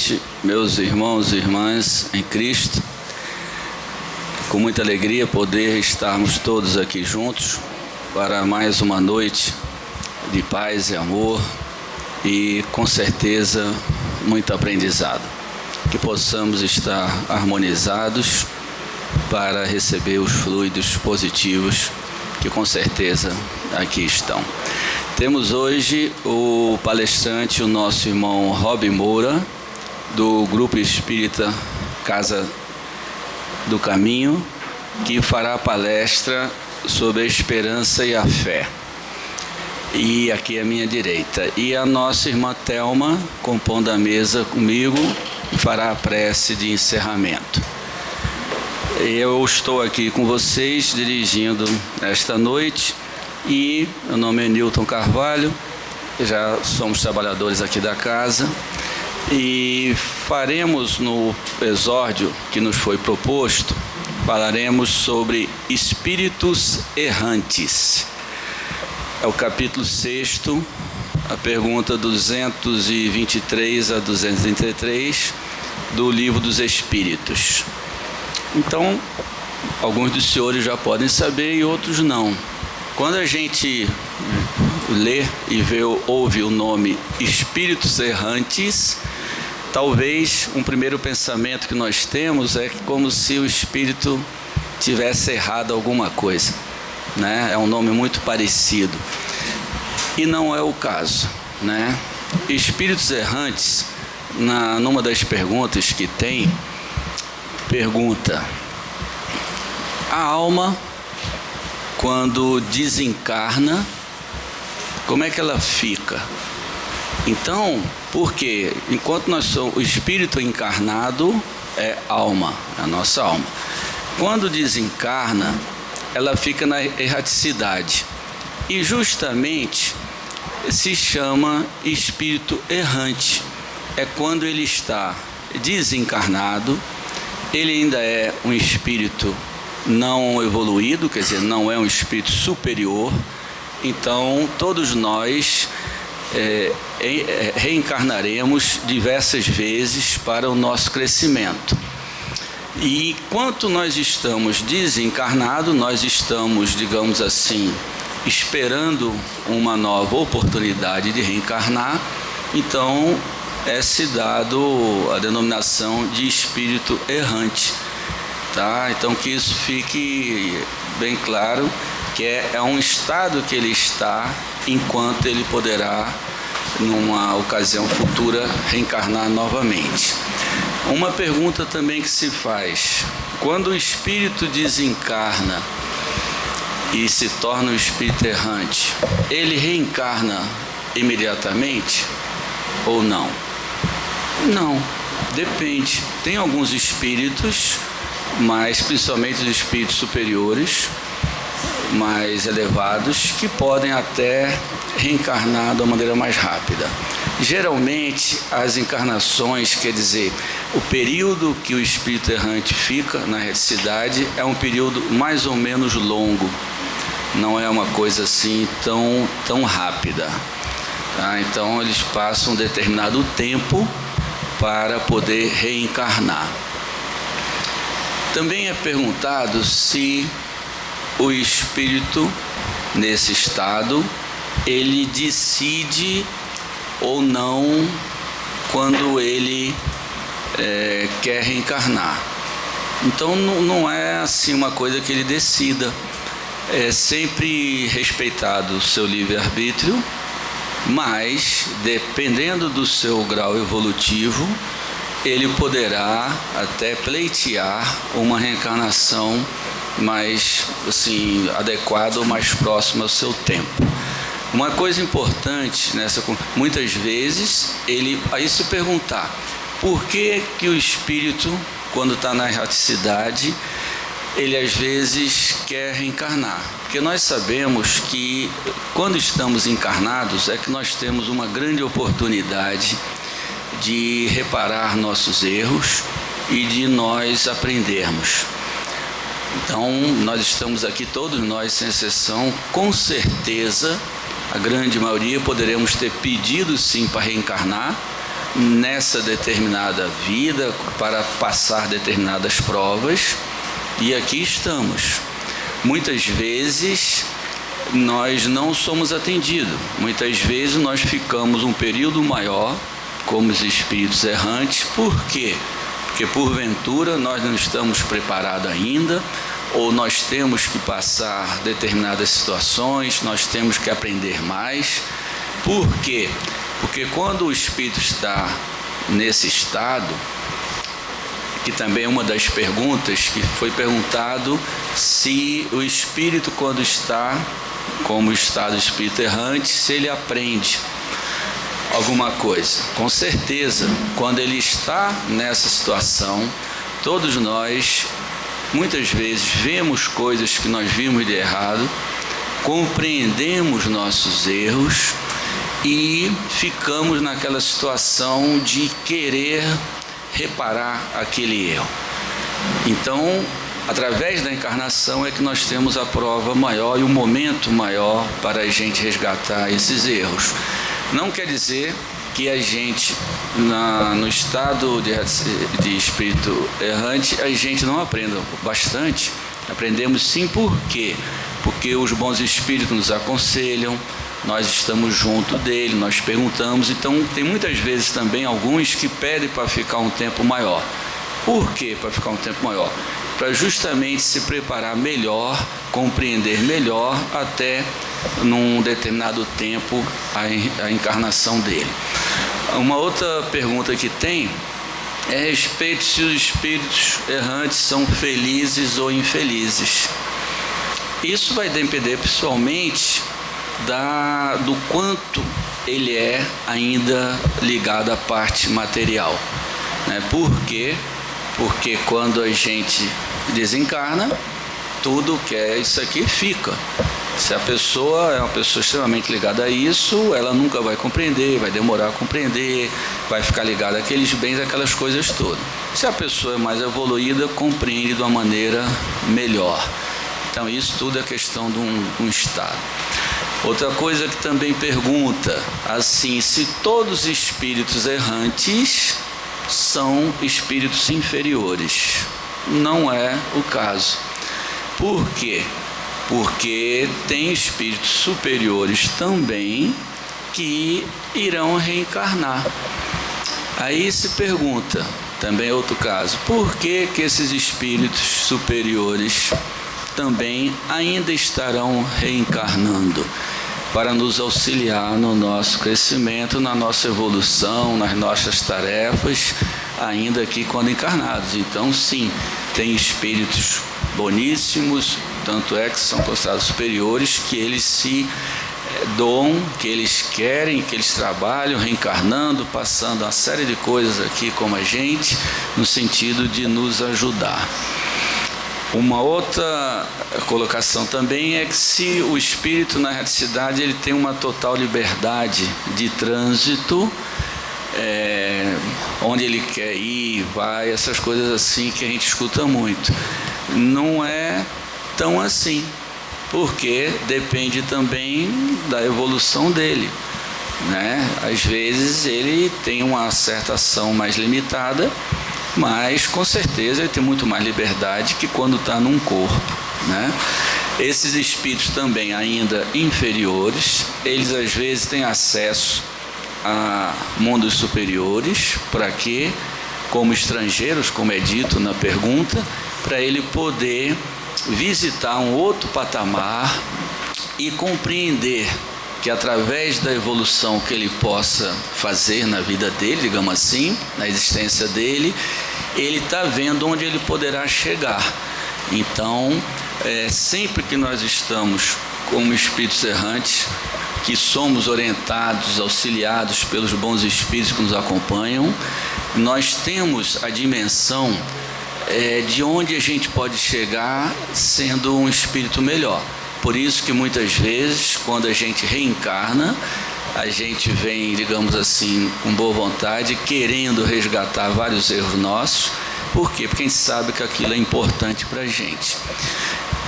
noite, meus irmãos e irmãs em Cristo. Com muita alegria poder estarmos todos aqui juntos para mais uma noite de paz e amor e, com certeza, muito aprendizado. Que possamos estar harmonizados para receber os fluidos positivos que, com certeza, aqui estão. Temos hoje o palestrante, o nosso irmão Rob Moura, do Grupo Espírita Casa do Caminho, que fará a palestra sobre a esperança e a fé. E aqui à minha direita. E a nossa irmã Thelma, compondo a mesa comigo, fará a prece de encerramento. Eu estou aqui com vocês, dirigindo esta noite, e meu nome é Newton Carvalho, já somos trabalhadores aqui da casa, e faremos no exórdio que nos foi proposto, falaremos sobre espíritos errantes. É o capítulo 6º, a pergunta 223 a 233 do Livro dos Espíritos. Então, alguns dos senhores já podem saber e outros não. Quando a gente lê e ouve o nome espíritos errantes, talvez um primeiro pensamento que nós temos é como se o espírito tivesse errado alguma coisa, né? É um nome muito parecido. E não é o caso, né? Espíritos errantes, numa das perguntas que tem, pergunta: a alma, quando desencarna, como é que ela fica? Então, porque enquanto nós somos o espírito encarnado, é alma, a nossa alma. Quando desencarna, ela fica na erraticidade. E justamente se chama espírito errante. É quando ele está desencarnado, ele ainda é um espírito não evoluído, quer dizer, não é um espírito superior. Então, todos nós reencarnaremos diversas vezes para o nosso crescimento. E enquanto nós estamos desencarnados, nós estamos, digamos assim, esperando uma nova oportunidade de reencarnar. Então, é-se dado a denominação de espírito errante. Tá? Então, que isso fique bem claro, que é um estado que ele está enquanto ele poderá, numa ocasião futura, reencarnar novamente. Uma pergunta também que se faz: quando o espírito desencarna e se torna um espírito errante, ele reencarna imediatamente ou não? Não, depende. Tem alguns espíritos, mas principalmente os espíritos superiores, mais elevados, que podem até reencarnar de uma maneira mais rápida. Geralmente, as encarnações, quer dizer, o período que o espírito errante fica na erraticidade é um período mais ou menos longo, não é uma coisa assim tão rápida. Tá? Então, eles passam um determinado tempo para poder reencarnar. Também é perguntado se o espírito, nesse estado, ele decide ou não quando ele quer reencarnar. Então, não é assim uma coisa que ele decida. É sempre respeitado o seu livre-arbítrio, mas, dependendo do seu grau evolutivo, ele poderá até pleitear uma reencarnação mais assim, adequada ou mais próxima ao seu tempo. Uma coisa importante muitas vezes, aí se perguntar, por que o espírito, quando está na erraticidade, ele às vezes quer reencarnar? Porque nós sabemos que quando estamos encarnados é que nós temos uma grande oportunidade de reparar nossos erros e de nós aprendermos. Então, nós estamos aqui, todos nós, sem exceção, com certeza, a grande maioria poderemos ter pedido sim para reencarnar, nessa determinada vida para passar determinadas provas, e aqui estamos. Muitas vezes nós não somos atendidos, muitas vezes nós ficamos um período maior como os espíritos errantes. Por quê? Porque porventura nós não estamos preparados ainda, ou nós temos que passar determinadas situações, nós temos que aprender mais. Por quê? Porque quando o espírito está nesse estado, que também é uma das perguntas que foi perguntado, se o espírito, quando está como estado espírito errante, se ele aprende alguma coisa. Com certeza, quando ele está nessa situação, todos nós muitas vezes vemos coisas que nós vimos de errado, compreendemos nossos erros e ficamos naquela situação de querer reparar aquele erro. Então, através da encarnação é que nós temos a prova maior e o momento maior para a gente resgatar esses erros. Não quer dizer que a gente, no estado de espírito errante, a gente não aprenda bastante. Aprendemos sim. Por quê? Porque os bons espíritos nos aconselham, nós estamos junto dele, nós perguntamos. Então tem muitas vezes também alguns que pedem para ficar um tempo maior. Por quê para ficar um tempo maior? Para justamente se preparar melhor, compreender melhor até num determinado tempo a encarnação dele. Uma outra pergunta que tem é a respeito se os espíritos errantes são felizes ou infelizes. Isso vai depender pessoalmente do quanto ele é ainda ligado à parte material, né? Por quê? Porque quando a gente desencarna, tudo que é isso aqui fica. Se a pessoa é uma pessoa extremamente ligada a isso, ela nunca vai compreender, vai demorar a compreender, vai ficar ligada àqueles bens, aquelas coisas todas. Se a pessoa é mais evoluída, compreende de uma maneira melhor. Então isso tudo é questão de um estado. Outra coisa que também pergunta, assim, se todos os espíritos errantes são espíritos inferiores. Não é o caso. Por quê? Porque tem espíritos superiores também que irão reencarnar. Aí se pergunta, também é outro caso, por que esses espíritos superiores também ainda estarão reencarnando? Para nos auxiliar no nosso crescimento, na nossa evolução, nas nossas tarefas, ainda aqui quando encarnados. Então sim, tem espíritos boníssimos, tanto é que são considerados superiores, que eles se doam, que eles querem, que eles trabalham reencarnando, passando uma série de coisas aqui como a gente, no sentido de nos ajudar. Uma outra colocação também é que se o espírito na erraticidade ele tem uma total liberdade de trânsito, onde ele quer ir, vai, essas coisas assim que a gente escuta muito. Não é tão assim, porque depende também da evolução dele, né? Às vezes ele tem uma certa ação mais limitada, mas com certeza ele tem muito mais liberdade que quando está num corpo, né? Esses espíritos também ainda inferiores, eles às vezes têm acesso a mundos superiores. Para quê? Como estrangeiros, como é dito na pergunta, para ele poder visitar um outro patamar e compreender que através da evolução que ele possa fazer na vida dele, digamos assim, na existência dele, ele está vendo onde ele poderá chegar. Então, sempre que nós estamos como espíritos errantes, que somos orientados, auxiliados pelos bons espíritos que nos acompanham, nós temos a dimensão de onde a gente pode chegar sendo um espírito melhor. Por isso que muitas vezes, quando a gente reencarna, a gente vem, digamos assim, com boa vontade, querendo resgatar vários erros nossos. Por quê? Porque a gente sabe que aquilo é importante para a gente.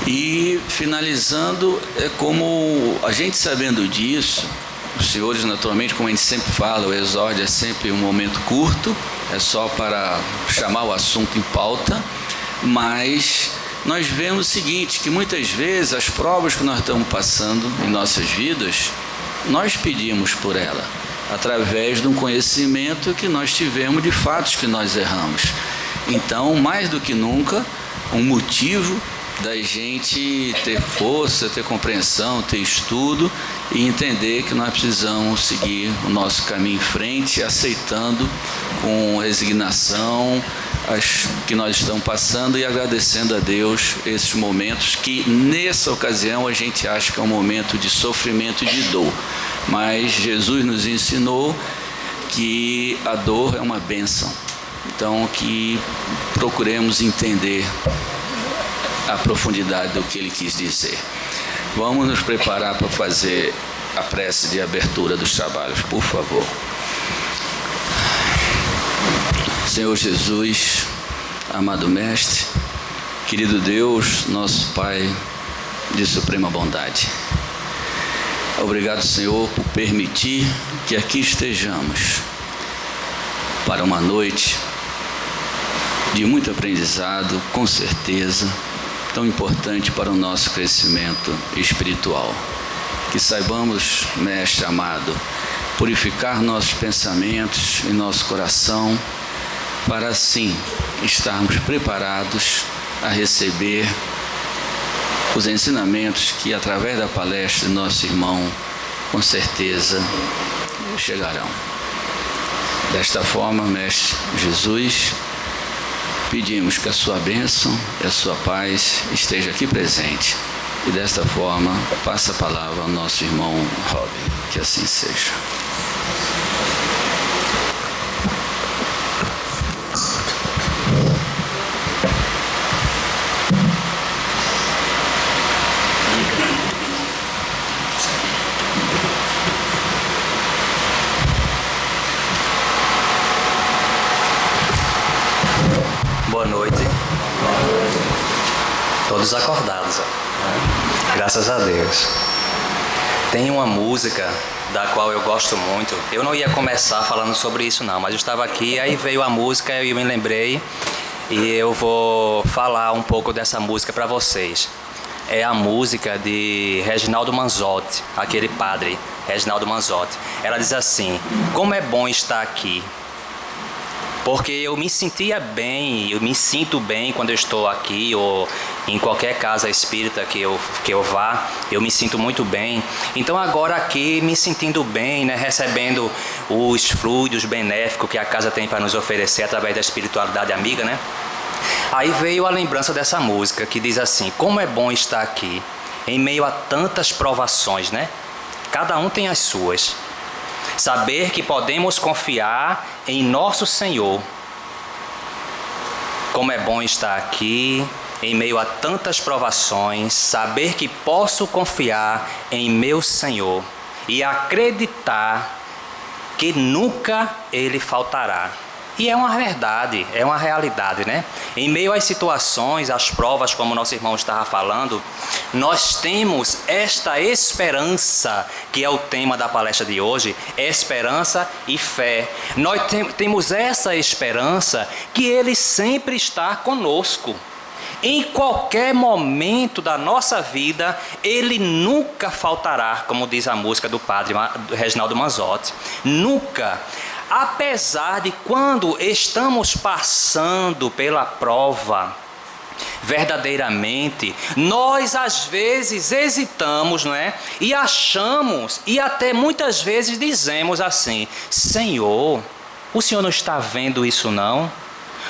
E finalizando, como a gente sabendo disso, os senhores, naturalmente, como a gente sempre fala, o exórdio é sempre um momento curto, é só para chamar o assunto em pauta, mas nós vemos o seguinte, que muitas vezes as provas que nós estamos passando em nossas vidas, nós pedimos por ela, através de um conhecimento que nós tivemos de fatos que nós erramos. Então, mais do que nunca, um motivo da gente ter força, ter compreensão, ter estudo e entender que nós precisamos seguir o nosso caminho em frente, aceitando com resignação as que nós estamos passando e agradecendo a Deus esses momentos que nessa ocasião a gente acha que é um momento de sofrimento e de dor, mas Jesus nos ensinou que a dor é uma bênção, então que procuremos entender a profundidade do que ele quis dizer. Vamos nos preparar para fazer a prece de abertura dos trabalhos, por favor. Senhor Jesus, amado Mestre, querido Deus, nosso Pai de suprema bondade. Obrigado, Senhor, por permitir que aqui estejamos para uma noite de muito aprendizado, com certeza, tão importante para o nosso crescimento espiritual. Que saibamos, Mestre amado, purificar nossos pensamentos e nosso coração, para assim estarmos preparados a receber os ensinamentos que, através da palestra de nosso irmão, com certeza chegarão. Desta forma, Mestre Jesus, pedimos que a sua bênção e a sua paz esteja aqui presente. E desta forma, passa a palavra ao nosso irmão Robin. Que assim seja. Boa noite. Todos acordados, graças a Deus. Tem uma música da qual eu gosto muito. Eu não ia começar falando sobre isso não, mas eu estava aqui, aí veio a música e eu me lembrei e eu vou falar um pouco dessa música para vocês. É a música de Reginaldo Manzotti, aquele padre, Reginaldo Manzotti. Ela diz assim: como é bom estar aqui. Porque eu me sentia bem, eu me sinto bem quando eu estou aqui ou em qualquer casa espírita que eu vá, eu me sinto muito bem. Então agora aqui me sentindo bem, né, recebendo os fluidos benéficos que a casa tem para nos oferecer através da espiritualidade amiga, né? Aí veio a lembrança dessa música que diz assim: como é bom estar aqui em meio a tantas provações, né? Cada um tem as suas. Saber que podemos confiar em nosso Senhor. Como é bom estar aqui em meio a tantas provações, saber que posso confiar em meu Senhor e acreditar que nunca Ele faltará. E é uma verdade, é uma realidade, né? Em meio às situações, às provas, como nosso irmão estava falando, nós temos esta esperança, que é o tema da palestra de hoje, esperança e fé. Nós temos essa esperança que Ele sempre está conosco. Em qualquer momento da nossa vida, Ele nunca faltará, como diz a música do padre Reginaldo Manzotti. Nunca. Apesar de quando estamos passando pela prova, verdadeiramente, nós às vezes hesitamos, não é? E achamos, e até muitas vezes dizemos assim: Senhor, o Senhor não está vendo isso não?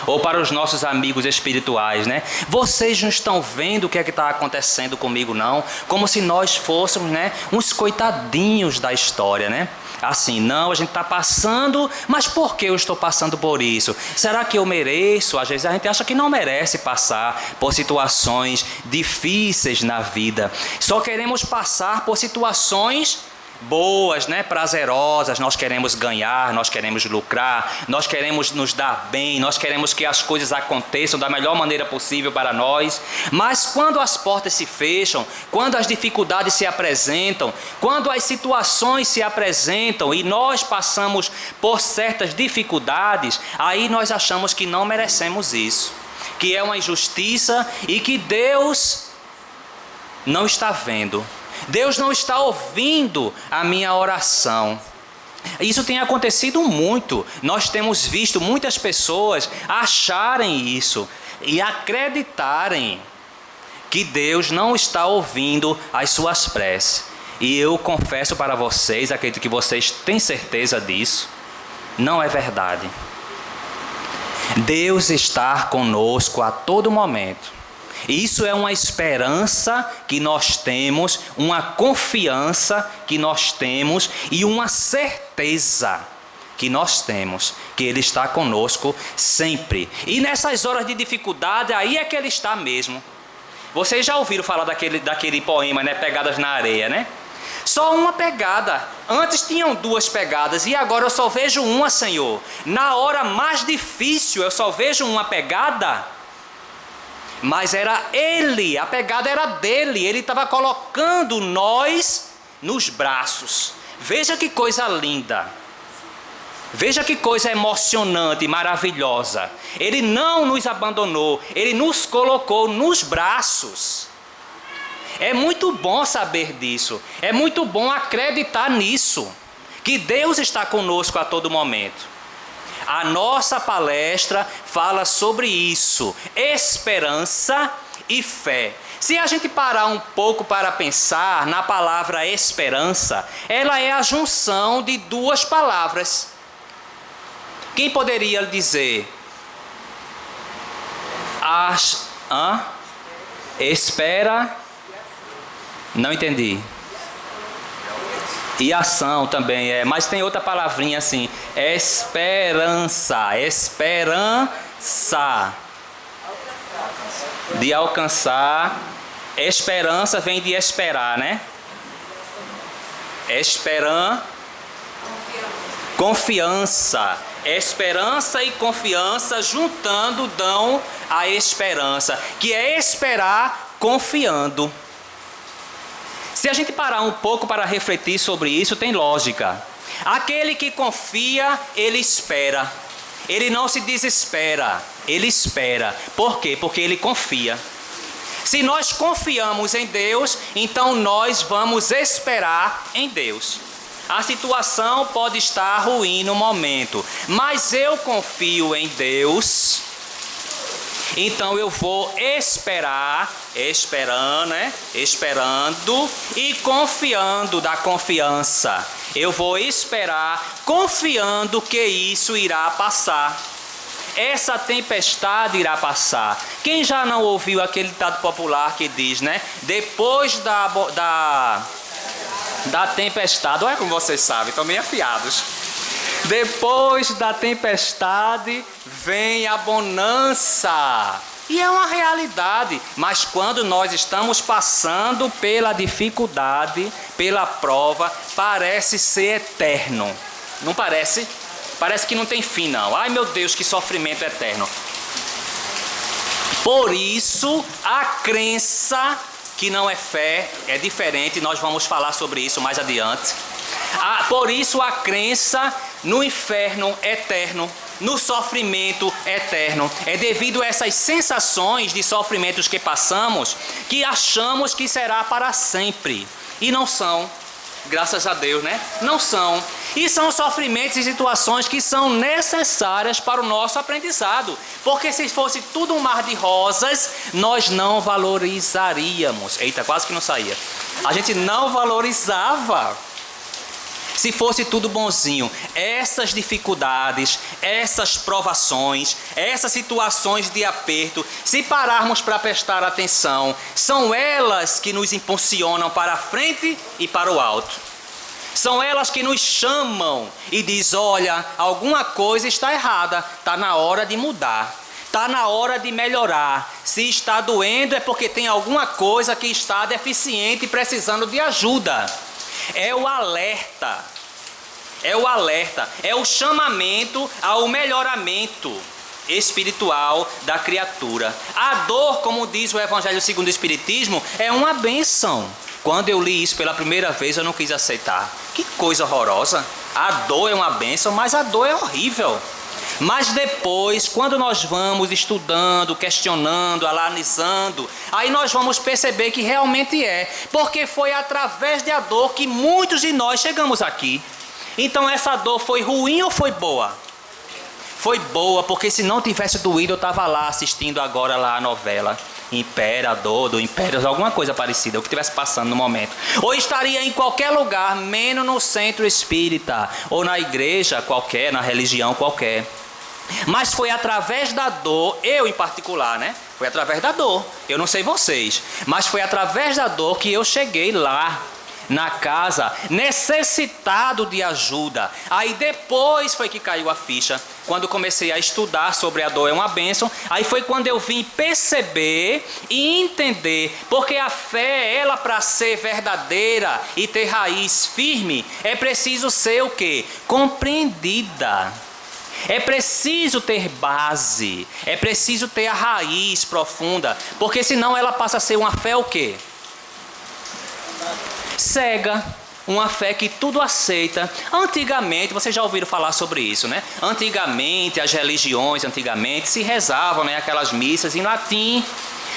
Ou para os nossos amigos espirituais, né? Vocês não estão vendo o que é que está acontecendo comigo não? Como se nós fôssemos, né, uns coitadinhos da história, né? Assim, não, a gente está passando, mas por que eu estou passando por isso? Será que eu mereço? Às vezes a gente acha que não merece passar por situações difíceis na vida. Só queremos passar por situações boas, né, prazerosas, nós queremos ganhar, nós queremos lucrar, nós queremos nos dar bem, nós queremos que as coisas aconteçam da melhor maneira possível para nós. Mas quando as portas se fecham, quando as dificuldades se apresentam, quando as situações se apresentam e nós passamos por certas dificuldades, aí nós achamos que não merecemos isso, que é uma injustiça e que Deus não está vendo. Deus não está ouvindo a minha oração. Isso tem acontecido muito. Nós temos visto muitas pessoas acharem isso e acreditarem que Deus não está ouvindo as suas preces. E eu confesso para vocês, acredito que vocês têm certeza disso, não é verdade. Deus está conosco a todo momento. Isso é uma esperança que nós temos, uma confiança que nós temos e uma certeza que nós temos que Ele está conosco sempre. E nessas horas de dificuldade, aí é que Ele está mesmo. Vocês já ouviram falar daquele poema, né? Pegadas na areia, né? Só uma pegada. Antes tinham 2 pegadas e agora eu só vejo uma, Senhor. Na hora mais difícil eu só vejo uma pegada. Mas era Ele, a pegada era dele, Ele estava colocando nós nos braços. Veja que coisa linda, veja que coisa emocionante, maravilhosa. Ele não nos abandonou, Ele nos colocou nos braços. É muito bom saber disso, é muito bom acreditar nisso, que Deus está conosco a todo momento. A nossa palestra fala sobre isso, esperança e fé. Se a gente parar um pouco para pensar na palavra esperança, ela é a junção de 2 palavras. Quem poderia dizer? Espera. Não entendi. E ação também é, mas tem outra palavrinha assim, esperança, de alcançar, esperança vem de esperar, né? Confiança, esperança e confiança juntando dão a esperança, que é esperar confiando. Se a gente parar um pouco para refletir sobre isso, tem lógica. Aquele que confia, ele espera. Ele não se desespera, ele espera. Por quê? Porque ele confia. Se nós confiamos em Deus, então nós vamos esperar em Deus. A situação pode estar ruim no momento, mas eu confio em Deus. Então eu vou esperando e confiando da confiança. Eu vou esperar confiando que isso irá passar. Essa tempestade irá passar. Quem já não ouviu aquele ditado popular que diz, né? Depois da tempestade, olha como vocês sabem, estão bem afiados. Depois da tempestade vem a bonança. E é uma realidade, mas quando nós estamos passando pela dificuldade, pela prova, parece ser eterno. Não parece? Parece que não tem fim, não. Ai, meu Deus, que sofrimento eterno. Por isso, a crença, que não é fé, é diferente. Nós vamos falar sobre isso mais adiante. Por isso, a crença no inferno eterno, no sofrimento eterno. É devido a essas sensações de sofrimentos que passamos, que achamos que será para sempre. E não são. Graças a Deus, né? Não são. E são sofrimentos e situações que são necessárias para o nosso aprendizado. Porque se fosse tudo um mar de rosas, nós não valorizaríamos. Eita, quase que não saía. A gente não valorizava. Se fosse tudo bonzinho, essas dificuldades, essas provações, essas situações de aperto, se pararmos para prestar atenção, são elas que nos impulsionam para a frente e para o alto. São elas que nos chamam e dizem, olha, alguma coisa está errada, está na hora de mudar. Está na hora de melhorar. Se está doendo é porque tem alguma coisa que está deficiente e precisando de ajuda. É o alerta. É o alerta. É o chamamento ao melhoramento espiritual da criatura. A dor, como diz o Evangelho segundo o Espiritismo, é uma bênção. Quando eu li isso pela primeira vez, eu não quis aceitar. Que coisa horrorosa. A dor é uma bênção, mas a dor é horrível. Mas depois, quando nós vamos estudando, questionando, analisando, aí nós vamos perceber que realmente é. Porque foi através da dor que muitos de nós chegamos aqui. Então essa dor foi ruim ou foi boa? Foi boa, porque se não tivesse doído, eu estava lá assistindo agora lá a novela Imperador, do Império, alguma coisa parecida, o que estivesse passando no momento. Ou estaria em qualquer lugar, menos no centro espírita, ou na igreja qualquer, na religião qualquer. Mas foi através da dor, eu em particular, né? Foi através da dor, eu não sei vocês, mas foi através da dor que eu cheguei lá, na casa, necessitado de ajuda. Aí depois foi que caiu a ficha, quando comecei a estudar sobre a dor é uma bênção. Aí foi quando eu vim perceber e entender, porque a fé, ela para ser verdadeira e ter raiz firme, é preciso ser o quê? Compreendida. É preciso ter base, é preciso ter a raiz profunda, porque senão ela passa a ser uma fé o quê? Cega, uma fé que tudo aceita. Antigamente, vocês já ouviram falar sobre isso, né? Antigamente, as religiões, se rezavam, né, aquelas missas em latim,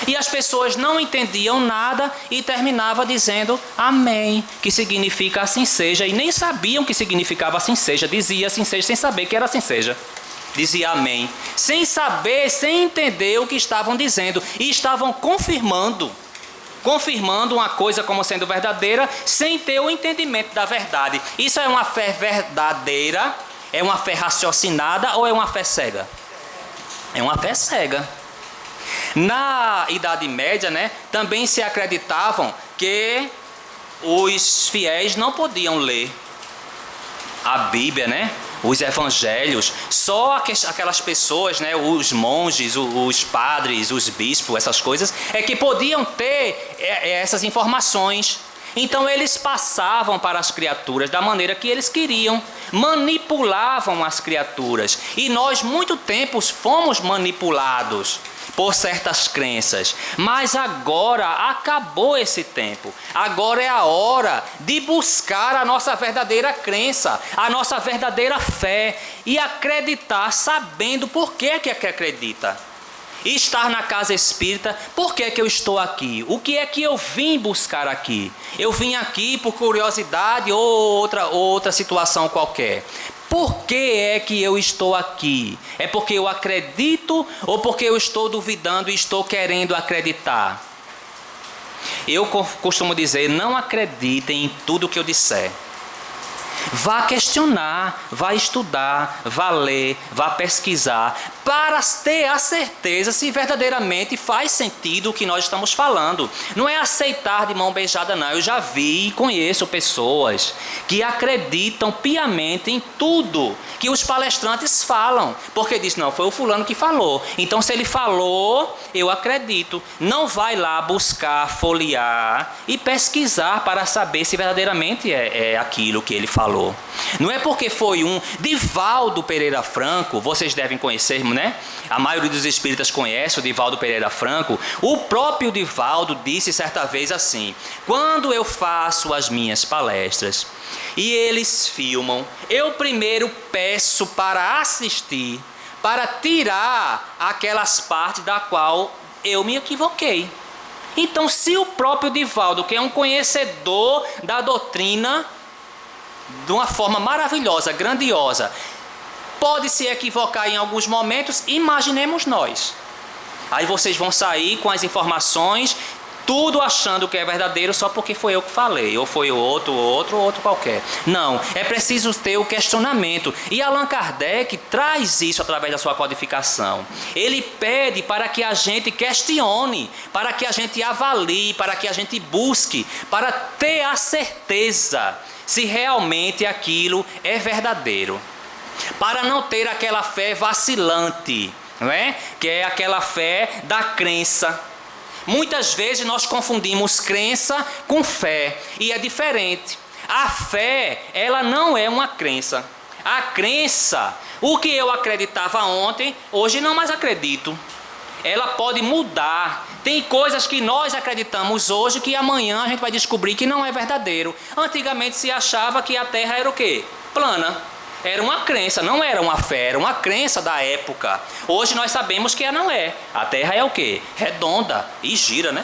e as pessoas não entendiam nada e terminavam dizendo amém, que significa assim seja, e nem sabiam que significava assim seja, dizia assim seja sem saber que era assim seja. Dizia amém, sem saber, sem entender o que estavam dizendo, e estavam confirmando uma coisa como sendo verdadeira, sem ter o entendimento da verdade. Isso é uma fé verdadeira? É uma fé raciocinada ou é uma fé cega? É uma fé cega. Na Idade Média, né, também se acreditavam que os fiéis não podiam ler a Bíblia, né? Os evangelhos, só aquelas pessoas, né, os monges, os padres, os bispos, essas coisas, é que podiam ter essas informações. Então eles passavam para as criaturas da maneira que eles queriam, manipulavam as criaturas. E nós, muito tempo, fomos manipulados por certas crenças, mas agora acabou esse tempo. Agora é a hora de buscar a nossa verdadeira crença, a nossa verdadeira fé e acreditar sabendo por que acredita. E estar na casa espírita, por que eu estou aqui? O que é que eu vim buscar aqui? Eu vim aqui por curiosidade ou outra situação qualquer. Por que é que eu estou aqui? É porque eu acredito ou porque eu estou duvidando e estou querendo acreditar? Eu costumo dizer, não acreditem em tudo que eu disser. Vá questionar, vá estudar, vá ler, vá pesquisar, para ter a certeza se verdadeiramente faz sentido o que nós estamos falando. Não é aceitar de mão beijada, não. Eu já vi e conheço pessoas que acreditam piamente em tudo que os palestrantes falam, porque diz, não, foi o fulano que falou, então se ele falou, eu acredito. Não vai lá buscar, folhear e pesquisar para saber se verdadeiramente é aquilo que ele falou. Não é porque foi um Divaldo Pereira Franco, vocês devem conhecer, né? A maioria dos espíritas conhece o Divaldo Pereira Franco. O próprio Divaldo disse certa vez assim: quando eu faço as minhas palestras e eles filmam, eu primeiro peço para assistir, para tirar aquelas partes da qual eu me equivoquei. Então, se o próprio Divaldo, que é um conhecedor da doutrina de uma forma maravilhosa, grandiosa, pode se equivocar em alguns momentos, imaginemos nós. Aí vocês vão sair com as informações, tudo achando que é verdadeiro só porque foi eu que falei, ou foi o outro qualquer. Não, é preciso ter o questionamento. E Allan Kardec traz isso através da sua codificação. Ele pede para que a gente questione, para que a gente avalie, para que a gente busque, para ter a certeza se realmente aquilo é verdadeiro. Para não ter aquela fé vacilante, não é? Que é aquela fé da crença. Muitas vezes nós confundimos crença com fé, e é diferente. A fé, ela não é uma crença. A crença, o que eu acreditava ontem, hoje não mais acredito. Ela pode mudar. Tem coisas que nós acreditamos hoje que amanhã a gente vai descobrir que não é verdadeiro. Antigamente se achava que a Terra era o quê? Plana. Era uma crença, não era uma fé, era uma crença da época. Hoje nós sabemos que ela não é. A Terra é o quê? Redonda e gira, né?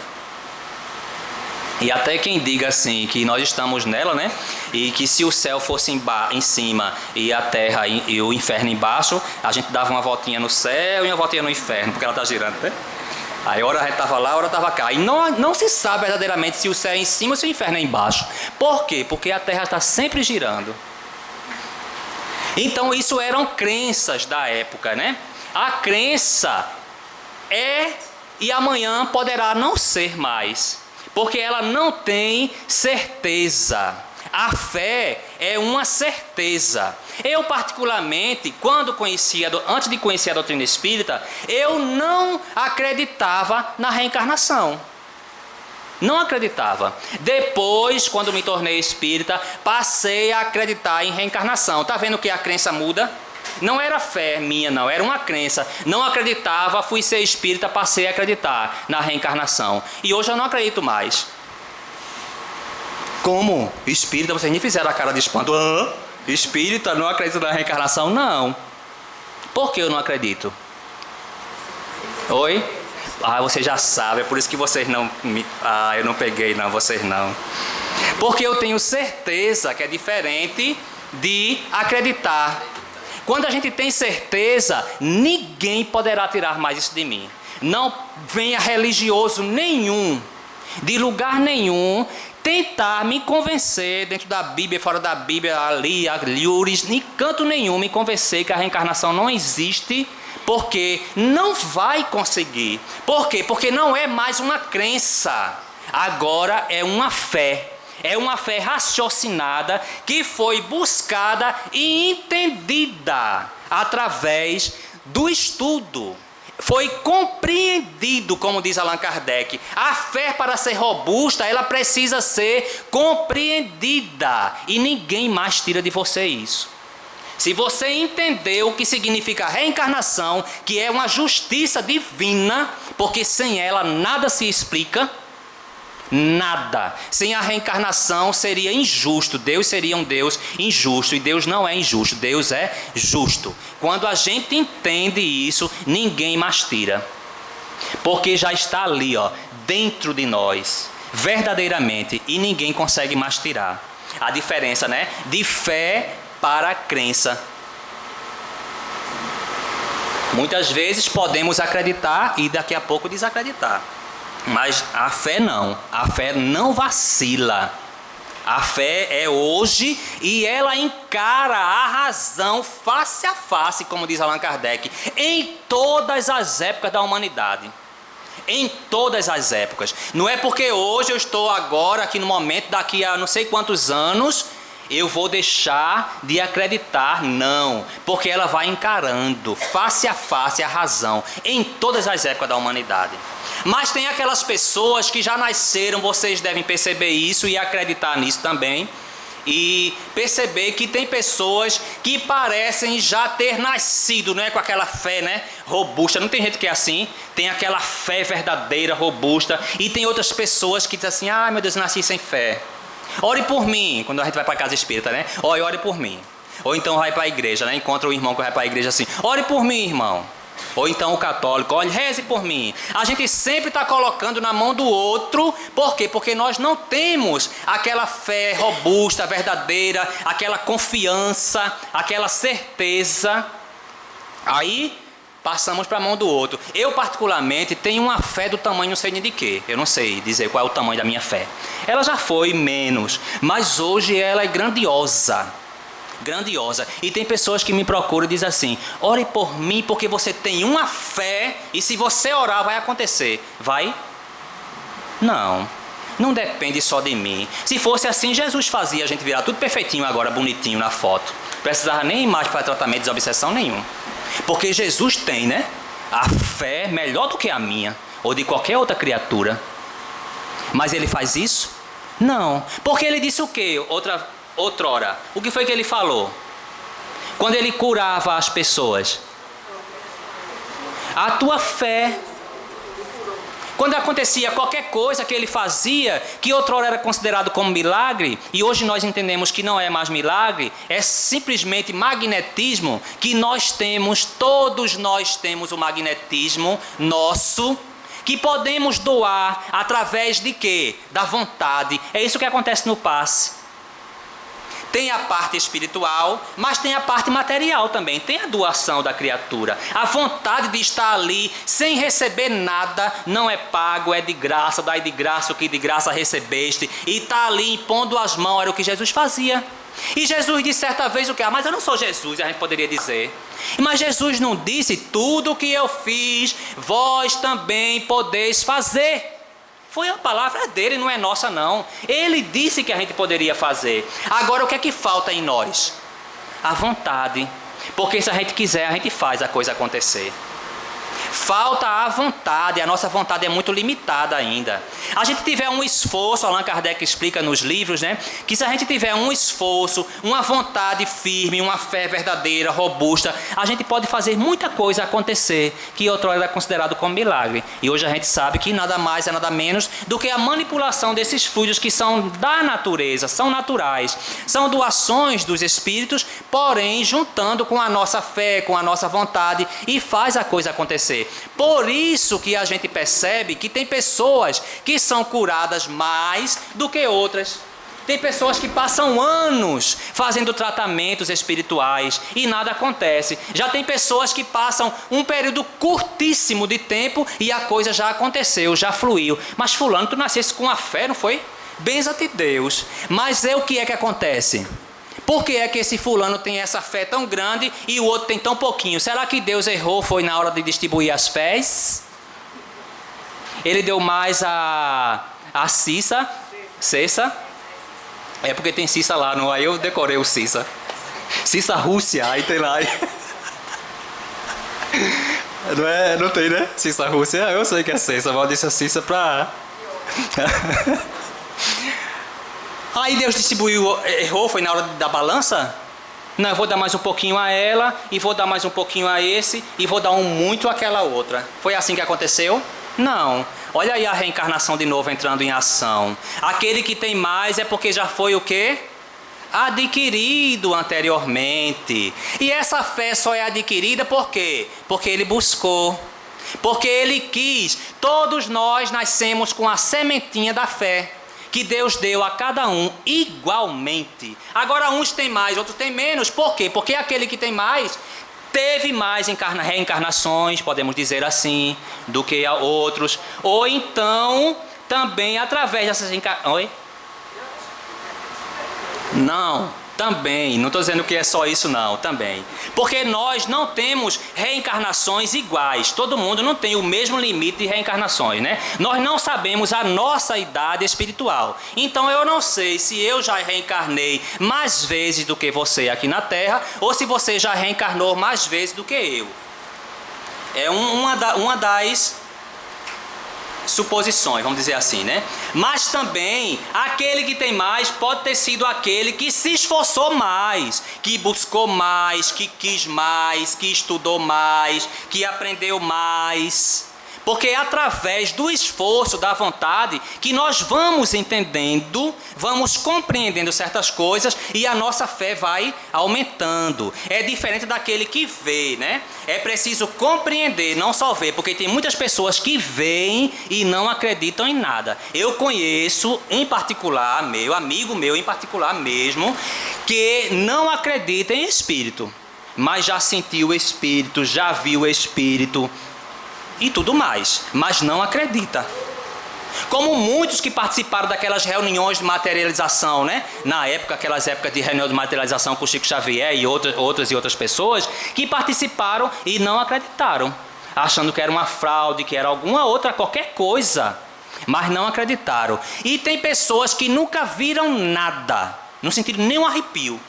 E até quem diga assim, que nós estamos nela, né? E que se o céu fosse em cima e a terra e o inferno embaixo, a gente dava uma voltinha no céu e uma voltinha no inferno, porque ela está girando, né? Aí hora a gente estava lá, hora estava cá. E não se sabe verdadeiramente se o céu é em cima ou se o inferno é embaixo. Por quê? Porque a terra está sempre girando. Então isso eram crenças da época, né? A crença é e amanhã poderá não ser mais. Porque ela não tem certeza. A fé é uma certeza. Eu particularmente, antes de conhecer a doutrina espírita, eu não acreditava na reencarnação. Não acreditava. Depois, quando me tornei espírita, passei a acreditar em reencarnação. Está vendo que a crença muda? Não era fé minha, não, era uma crença. Não acreditava, fui ser espírita, passei a acreditar na reencarnação. E hoje eu não acredito mais. Como espírita, vocês nem fizeram a cara de espanto. Espírita, não acredito na reencarnação? Não. Por que eu não acredito? Oi? Você já sabe, é por isso que vocês não... eu não peguei, não, vocês não. Porque eu tenho certeza que é diferente de acreditar. Quando a gente tem certeza, ninguém poderá tirar mais isso de mim. Não venha religioso nenhum, de lugar nenhum, tentar me convencer, dentro da Bíblia, fora da Bíblia, ali, em canto nenhum, me convencer que a reencarnação não existe, porque não vai conseguir. Por quê? Porque não é mais uma crença, agora é uma fé. É uma fé raciocinada que foi buscada e entendida através do estudo. Foi compreendido, como diz Allan Kardec. A fé, para ser robusta, ela precisa ser compreendida. E ninguém mais tira de você isso. Se você entendeu o que significa reencarnação, que é uma justiça divina, porque sem ela nada se explica, nada. Sem a reencarnação seria injusto. Deus seria um Deus injusto. E Deus não é injusto. Deus é justo. Quando a gente entende isso, ninguém mais tira. Porque já está ali, dentro de nós. Verdadeiramente. E ninguém consegue mais tirar. A diferença, né? De fé para crença. Muitas vezes podemos acreditar e daqui a pouco desacreditar. Mas a fé não. A fé não vacila. A fé é hoje e ela encara a razão face a face, como diz Allan Kardec, em todas as épocas da humanidade. Em todas as épocas. Não é porque hoje eu estou agora, aqui no momento, daqui a não sei quantos anos, eu vou deixar de acreditar, não. Porque ela vai encarando face a face a razão em todas as épocas da humanidade. Mas tem aquelas pessoas que já nasceram, vocês devem perceber isso e acreditar nisso também. E perceber que tem pessoas que parecem já ter nascido, né, com aquela fé, né, robusta. Não tem gente que é assim, tem aquela fé verdadeira, robusta. E tem outras pessoas que dizem assim, meu Deus, eu nasci sem fé. Ore por mim, quando a gente vai para a casa espírita, né? Ore por mim. Ou então vai para a igreja, né? Encontra o irmão que vai para a igreja assim, ore por mim, irmão. Ou então o católico, olhe, reze por mim. A gente sempre está colocando na mão do outro. Por quê? Porque nós não temos aquela fé robusta, verdadeira, aquela confiança, aquela certeza. Aí passamos para a mão do outro. Eu particularmente tenho uma fé do tamanho não sei nem de quê. Eu não sei dizer qual é o tamanho da minha fé. Ela já foi menos, mas hoje ela é grandiosa. Grandiosa. E tem pessoas que me procuram e dizem assim, ore por mim porque você tem uma fé e se você orar vai acontecer. Vai? Não. Não depende só de mim. Se fosse assim, Jesus fazia a gente virar tudo perfeitinho agora, bonitinho na foto. Não precisava nem mais para tratamento de desobsessão nenhum. Porque Jesus tem, né? A fé melhor do que a minha ou de qualquer outra criatura. Mas ele faz isso? Não, porque ele disse o quê? Outrora. O que foi que ele falou? Quando ele curava as pessoas. A tua fé. Quando acontecia qualquer coisa que ele fazia, que outrora era considerado como milagre, e hoje nós entendemos que não é mais milagre, é simplesmente magnetismo que nós temos, todos nós temos o magnetismo nosso, que podemos doar através de quê? Da vontade. É isso que acontece no passe. Tem a parte espiritual, mas tem a parte material também. Tem a doação da criatura. A vontade de estar ali sem receber nada, não é pago, é de graça. Dai de graça o que de graça recebeste. E está ali impondo as mãos, era o que Jesus fazia. E Jesus disse certa vez o que? Mas eu não sou Jesus, a gente poderia dizer. Mas Jesus não disse, tudo o que eu fiz, vós também podeis fazer. Foi a palavra dele, não é nossa não. Ele disse que a gente poderia fazer. Agora o que é que falta em nós? A vontade. Porque se a gente quiser, a gente faz a coisa acontecer. Falta a vontade, a nossa vontade é muito limitada ainda. A gente tiver um esforço, Allan Kardec explica nos livros, né? Que se a gente tiver um esforço, uma vontade firme, uma fé verdadeira, robusta, a gente pode fazer muita coisa acontecer, que outrora era considerado como milagre. E hoje a gente sabe que nada mais é nada menos do que a manipulação desses fluidos que são da natureza, são naturais. São doações dos espíritos, porém juntando com a nossa fé, com a nossa vontade, e faz a coisa acontecer. Por isso que a gente percebe que tem pessoas que são curadas mais do que outras. Tem pessoas que passam anos fazendo tratamentos espirituais e nada acontece. Já tem pessoas que passam um período curtíssimo de tempo e a coisa já aconteceu, já fluiu. Mas fulano, tu nascesse com a fé, não foi? Benza-te Deus. Mas o que é que acontece? Por que é que esse fulano tem essa fé tão grande e o outro tem tão pouquinho? Será que Deus errou, foi na hora de distribuir as fés? Ele deu mais a Cissa? É porque tem Cissa lá, não? Aí eu decorei o Cissa. Cissa Rússia, aí tem lá. Não tem, né? Cissa Rússia, eu sei que é Cissa, mas eu disse a Cissa pra... Aí Deus distribuiu, errou, foi na hora da balança? Não, eu vou dar mais um pouquinho a ela, e vou dar mais um pouquinho a esse, e vou dar muito àquela outra. Foi assim que aconteceu? Não. Olha aí a reencarnação de novo entrando em ação. Aquele que tem mais é porque já foi o quê? Adquirido anteriormente. E essa fé só é adquirida por quê? Porque ele buscou. Porque ele quis. Todos nós nascemos com a sementinha da fé que Deus deu a cada um igualmente. Agora uns têm mais, outros têm menos. Por quê? Porque aquele que tem mais teve mais reencarnações, podemos dizer assim, do que a outros. Ou então, também através dessas reencarnações... Oi? Não. Também, não estou dizendo que é só isso não, também. Porque nós não temos reencarnações iguais. Todo mundo não tem o mesmo limite de reencarnações, né? Nós não sabemos a nossa idade espiritual. Então eu não sei se eu já reencarnei mais vezes do que você aqui na Terra, ou se você já reencarnou mais vezes do que eu. É uma das suposições, vamos dizer assim, né? Mas também, aquele que tem mais pode ter sido aquele que se esforçou mais, que buscou mais, que quis mais, que estudou mais, que aprendeu mais. Porque é através do esforço, da vontade, que nós vamos entendendo, vamos compreendendo certas coisas e a nossa fé vai aumentando. É diferente daquele que vê, né? É preciso compreender, não só ver, porque tem muitas pessoas que veem e não acreditam em nada. Eu conheço, em particular, amigo meu em particular mesmo, que não acredita em espírito, mas já sentiu o espírito, já viu o espírito e tudo mais, mas não acredita. Como muitos que participaram daquelas reuniões de materialização, né? Na época, aquelas épocas de reunião de materialização com Chico Xavier e outras pessoas que participaram e não acreditaram, achando que era uma fraude, que era alguma outra, qualquer coisa, mas não acreditaram. E tem pessoas que nunca viram nada, não sentiram nenhum arrepio,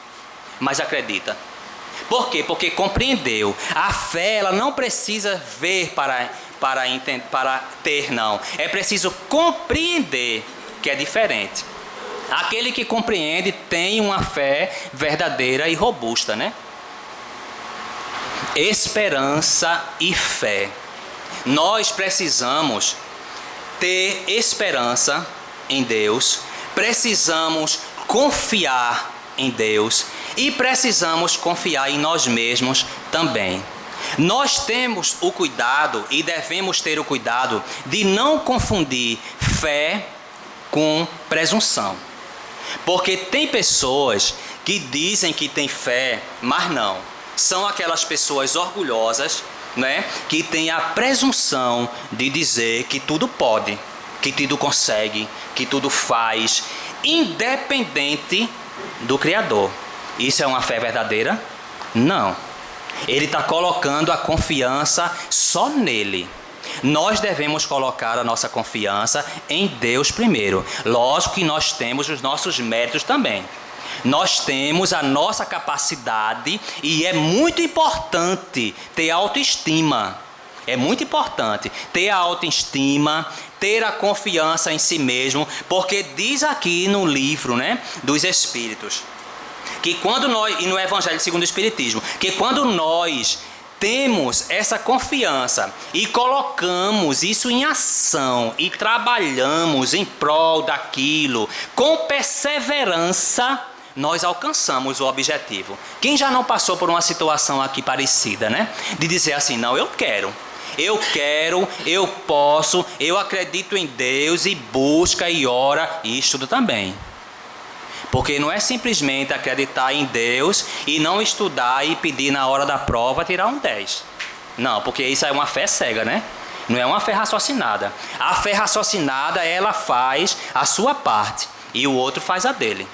mas acredita. Por quê? Porque compreendeu. A fé, ela não precisa ver para ter, não. É preciso compreender, que é diferente. Aquele que compreende tem uma fé verdadeira e robusta, né? Esperança e fé. Nós precisamos ter esperança em Deus, precisamos confiar em Deus e precisamos confiar em nós mesmos também. Nós temos o cuidado e devemos ter o cuidado de não confundir fé com presunção. Porque tem pessoas que dizem que têm fé, mas não. São aquelas pessoas orgulhosas, né, que têm a presunção de dizer que tudo pode, que tudo consegue, que tudo faz, independente do Criador. Isso é uma fé verdadeira? Não. Ele está colocando a confiança só nele. Nós devemos colocar a nossa confiança em Deus primeiro. Lógico que nós temos os nossos méritos também. Nós temos a nossa capacidade e é muito importante ter autoestima. É muito importante ter a autoestima, ter a confiança em si mesmo, porque diz aqui no livro, né, dos Espíritos, que quando nós, e no Evangelho segundo o Espiritismo, que quando nós temos essa confiança e colocamos isso em ação e trabalhamos em prol daquilo com perseverança, nós alcançamos o objetivo. Quem já não passou por uma situação aqui parecida, né? De dizer assim, não, eu quero, eu posso, eu acredito em Deus e busca e ora e estuda também. Porque não é simplesmente acreditar em Deus e não estudar e pedir na hora da prova tirar um 10. Não, porque isso é uma fé cega, né? Não é uma fé raciocinada. A fé raciocinada, ela faz a sua parte e o outro faz a dele.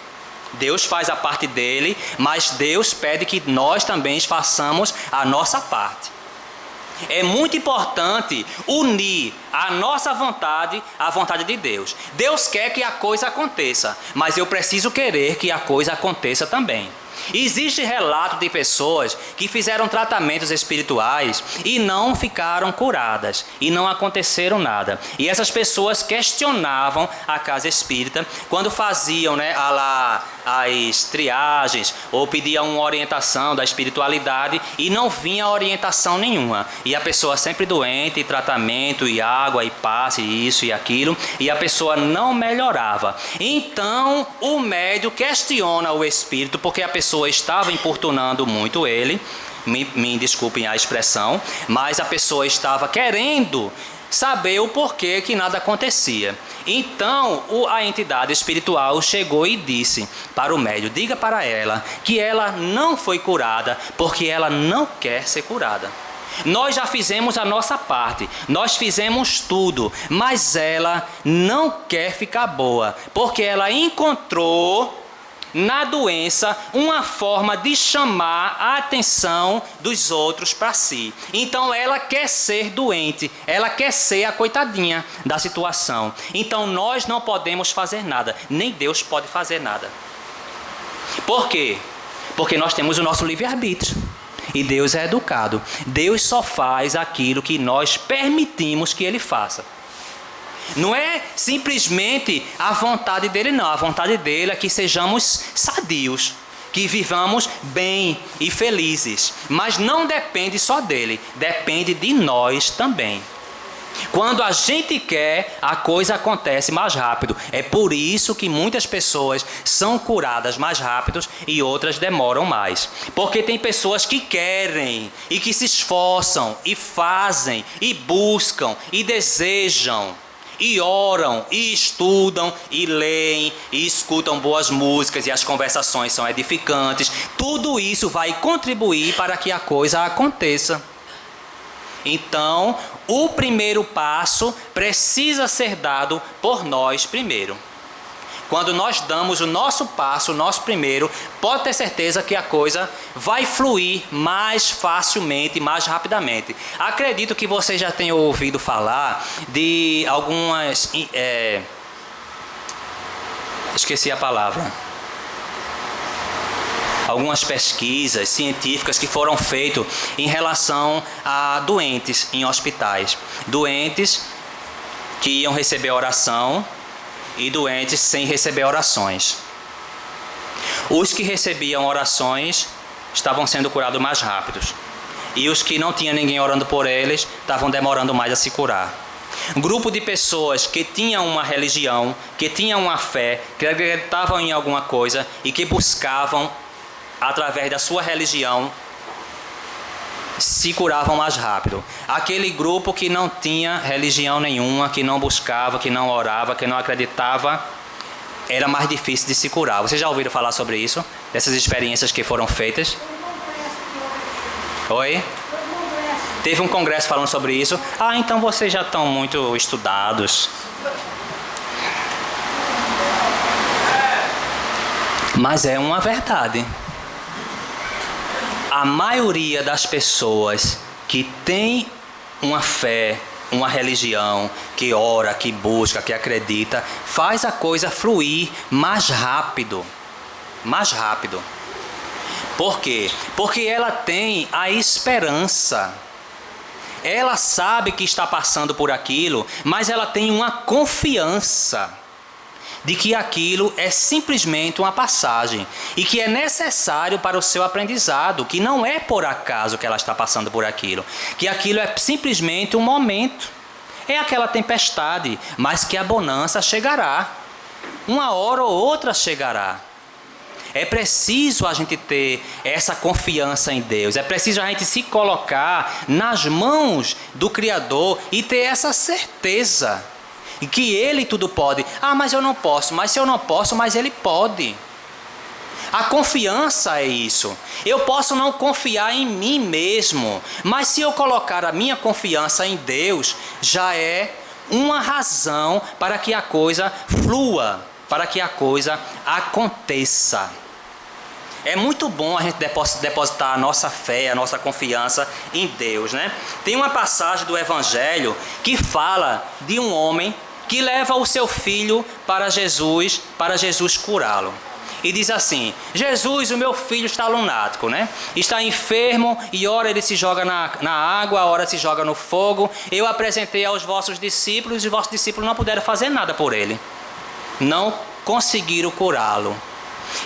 Deus faz a parte dele, mas Deus pede que nós também façamos a nossa parte. É muito importante unir a nossa vontade à vontade de Deus. Deus quer que a coisa aconteça, mas eu preciso querer que a coisa aconteça também. Existe relato de pessoas que fizeram tratamentos espirituais e não ficaram curadas e não aconteceram nada. E essas pessoas questionavam a casa espírita quando faziam, né, as triagens ou pediam uma orientação da espiritualidade e não vinha orientação nenhuma. E a pessoa sempre doente, e tratamento, e água, e passe, e isso e aquilo, e a pessoa não melhorava. Então o médium questiona o espírito porque a pessoa estava importunando muito ele, me desculpem a expressão, mas a pessoa estava querendo saber o porquê que nada acontecia. Então a entidade espiritual chegou e disse para o médium, diga para ela que ela não foi curada porque ela não quer ser curada. Nós já fizemos a nossa parte, nós fizemos tudo, mas ela não quer ficar boa, porque ela encontrou na doença uma forma de chamar a atenção dos outros para si. Então ela quer ser doente, ela quer ser a coitadinha da situação. Então nós não podemos fazer nada, nem Deus pode fazer nada. Por quê? Porque nós temos o nosso livre-arbítrio. E Deus é educado. Deus só faz aquilo que nós permitimos que Ele faça. Não é simplesmente a vontade dele, não. A vontade dele é que sejamos sadios, que vivamos bem e felizes. Mas não depende só dele, depende de nós também. Quando a gente quer, a coisa acontece mais rápido. É por isso que muitas pessoas são curadas mais rápido e outras demoram mais. Porque tem pessoas que querem e que se esforçam e fazem e buscam e desejam. E oram, e estudam, e leem, e escutam boas músicas, e as conversações são edificantes. Tudo isso vai contribuir para que a coisa aconteça. Então, o primeiro passo precisa ser dado por nós primeiro. Quando nós damos o nosso passo, o nosso primeiro, pode ter certeza que a coisa vai fluir mais facilmente, mais rapidamente. Acredito que você já tenha ouvido falar de algumas... esqueci a palavra. Algumas pesquisas científicas que foram feitas em relação a doentes em hospitais. Doentes que iam receber oração e doentes sem receber orações. Os que recebiam orações estavam sendo curados mais rápidos. E os que não tinham ninguém orando por eles estavam demorando mais a se curar. Um grupo de pessoas que tinham uma religião, que tinham uma fé, que acreditavam em alguma coisa e que buscavam, através da sua religião, se curavam mais rápido. Aquele grupo que não tinha religião nenhuma, que não buscava, que não orava, que não acreditava, era mais difícil de se curar. Vocês já ouviram falar sobre isso? Dessas experiências que foram feitas? Oi? Teve um congresso falando sobre isso. Ah, então vocês já estão muito estudados. Mas é uma verdade. A maioria das pessoas que tem uma fé, uma religião, que ora, que busca, que acredita, faz a coisa fluir mais rápido. Mais rápido. Por quê? Porque ela tem a esperança. Ela sabe que está passando por aquilo, mas ela tem uma confiança de que aquilo é simplesmente uma passagem e que é necessário para o seu aprendizado, que não é por acaso que ela está passando por aquilo, que aquilo é simplesmente um momento, é aquela tempestade, mas que a bonança chegará, uma hora ou outra chegará. É preciso a gente ter essa confiança em Deus. É preciso a gente se colocar nas mãos do Criador e ter essa certeza que Ele tudo pode. Ah, mas eu não posso. Mas se eu não posso, mas Ele pode. A confiança é isso. Eu posso não confiar em mim mesmo, mas se eu colocar a minha confiança em Deus, já é uma razão para que a coisa flua, para que a coisa aconteça. É muito bom a gente depositar a nossa fé, a nossa confiança em Deus, né? Tem uma passagem do Evangelho que fala de um homem que leva o seu filho para Jesus curá-lo. E diz assim: Jesus, o meu filho está lunático, né? Está enfermo e ora ele se joga na água, ora se joga no fogo. Eu apresentei aos vossos discípulos e os vossos discípulos não puderam fazer nada por ele. Não conseguiram curá-lo.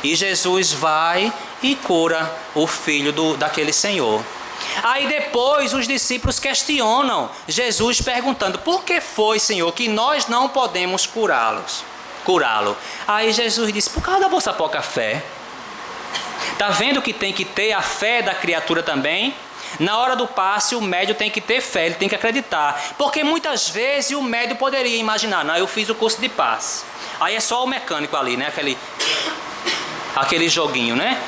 E Jesus vai e cura o filho daquele senhor. Aí depois os discípulos questionam Jesus perguntando: por que foi, Senhor, que nós não podemos curá-lo? Aí Jesus disse: por causa da vossa pouca fé. Está vendo que tem que ter a fé da criatura também? Na hora do passe o médium tem que ter fé, ele tem que acreditar. Porque muitas vezes o médium poderia imaginar: não, eu fiz o curso de passe. Aí é só o mecânico ali, né? Aquele joguinho, né?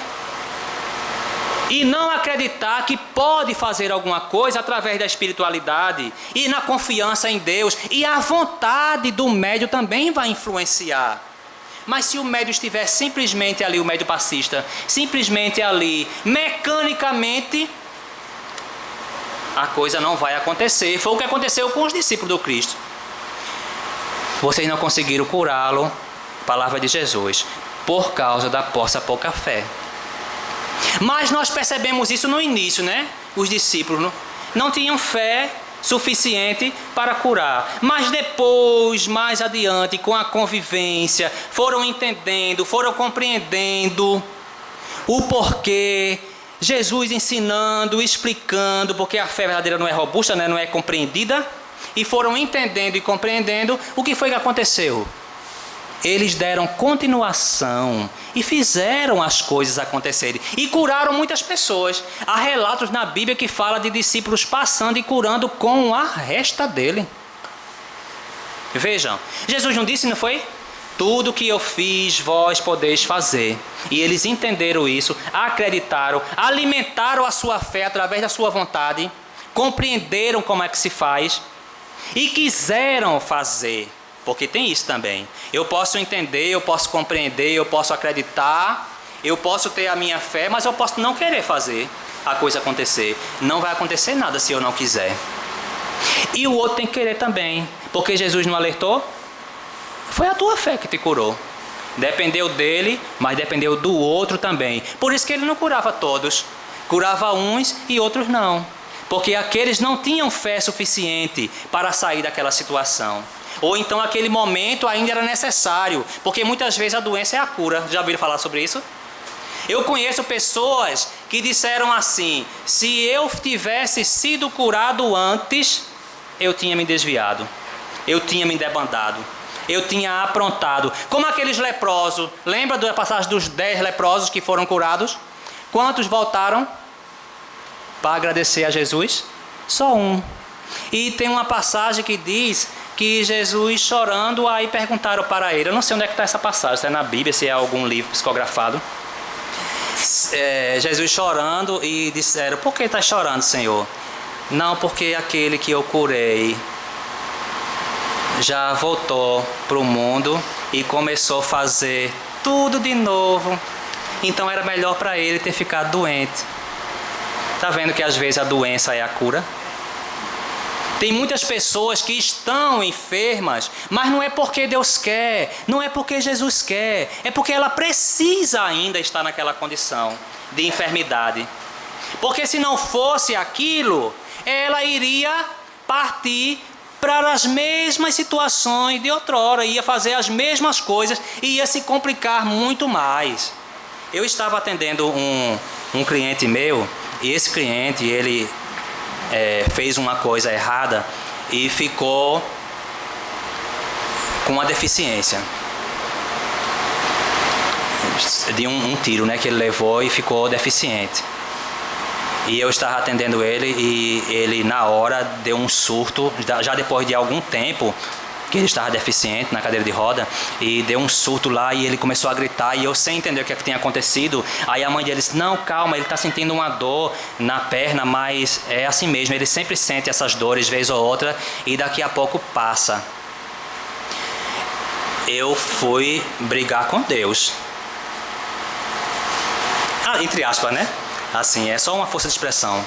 E não acreditar que pode fazer alguma coisa através da espiritualidade e na confiança em Deus. E a vontade do médium também vai influenciar. Mas se o médium estiver simplesmente ali, o médium passista, simplesmente ali, mecanicamente, a coisa não vai acontecer. Foi o que aconteceu com os discípulos do Cristo. Vocês não conseguiram curá-lo, palavra de Jesus, por causa da vossa pouca fé. Mas nós percebemos isso no início, né? Os discípulos não tinham fé suficiente para curar. Mas depois, mais adiante, com a convivência, foram entendendo, foram compreendendo o porquê. Jesus ensinando, explicando, porque a fé verdadeira não é robusta, né? Não é compreendida. E foram entendendo e compreendendo o que foi que aconteceu. Eles deram continuação e fizeram as coisas acontecerem e curaram muitas pessoas. Há relatos na Bíblia que fala de discípulos passando e curando com a resta dele. Vejam, Jesus não disse, não foi? Tudo que eu fiz, vós podeis fazer. E eles entenderam isso, acreditaram, alimentaram a sua fé através da sua vontade, compreenderam como é que se faz e quiseram fazer. Porque tem isso também. Eu posso entender, eu posso compreender, eu posso acreditar, eu posso ter a minha fé, mas eu posso não querer fazer a coisa acontecer. Não vai acontecer nada se eu não quiser. E o outro tem que querer também. Porque Jesus não alertou? Foi a tua fé que te curou. Dependeu dele, mas dependeu do outro também. Por isso que ele não curava todos. Curava uns e outros não. Porque aqueles não tinham fé suficiente para sair daquela situação. Ou então aquele momento ainda era necessário, porque muitas vezes a doença é a cura. Já ouviram falar sobre isso? Eu conheço pessoas que disseram assim: se eu tivesse sido curado antes, eu tinha me desviado, eu tinha me debandado, eu tinha aprontado. Como aqueles leprosos, lembra da passagem dos 10 leprosos que foram curados? Quantos voltaram para agradecer a Jesus? Só um. E tem uma passagem que diz que Jesus chorando, aí perguntaram para ele, eu não sei onde é que está essa passagem, se é na Bíblia, se é algum livro psicografado. Jesus chorando e disseram, por que está chorando, Senhor? Não, porque aquele que eu curei já voltou para o mundo e começou a fazer tudo de novo. Então era melhor para ele ter ficado doente. Está vendo que às vezes a doença é a cura? Tem muitas pessoas que estão enfermas, mas não é porque Deus quer, não é porque Jesus quer, é porque ela precisa ainda estar naquela condição de enfermidade. Porque se não fosse aquilo, ela iria partir para as mesmas situações de outrora, ia fazer as mesmas coisas e ia se complicar muito mais. Eu estava atendendo um cliente meu, e esse cliente, ele fez uma coisa errada e ficou com uma deficiência de um tiro, né, que ele levou e ficou deficiente. E eu estava atendendo ele e ele na hora deu um surto, já depois de algum tempo que ele estava deficiente na cadeira de roda, e deu um surto lá e ele começou a gritar e eu sem entender o que tinha acontecido. Aí a mãe dele disse, não, calma, ele está sentindo uma dor na perna, mas é assim mesmo, ele sempre sente essas dores vez ou outra e daqui a pouco passa. Eu fui brigar com Deus. Entre aspas, né? Assim, é só uma força de expressão.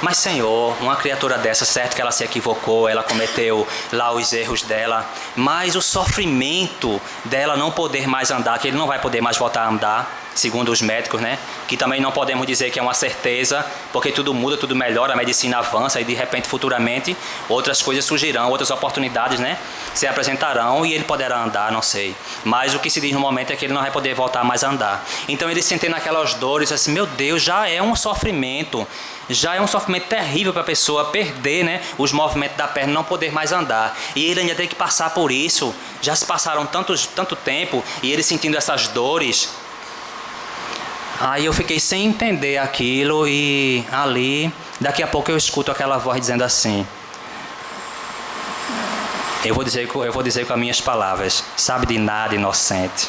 Mas Senhor, uma criatura dessa, certo que ela se equivocou, ela cometeu lá os erros dela, mas o sofrimento dela não poder mais andar, que ele não vai poder mais voltar a andar, segundo os médicos, né? Que também não podemos dizer que é uma certeza, porque tudo muda, tudo melhora, a medicina avança e de repente, futuramente, outras coisas surgirão, outras oportunidades, né? Se apresentarão e ele poderá andar, não sei. Mas o que se diz no momento é que ele não vai poder voltar mais a andar. Então ele sentindo aquelas dores, assim, meu Deus, já é um sofrimento. Já é um sofrimento terrível para a pessoa perder, né, os movimentos da perna, não poder mais andar. E ele ainda tem que passar por isso. Já se passaram tanto tempo e ele sentindo essas dores. Aí eu fiquei sem entender aquilo e ali, daqui a pouco eu escuto aquela voz dizendo assim. Eu vou dizer com as minhas palavras. Sabe de nada, inocente.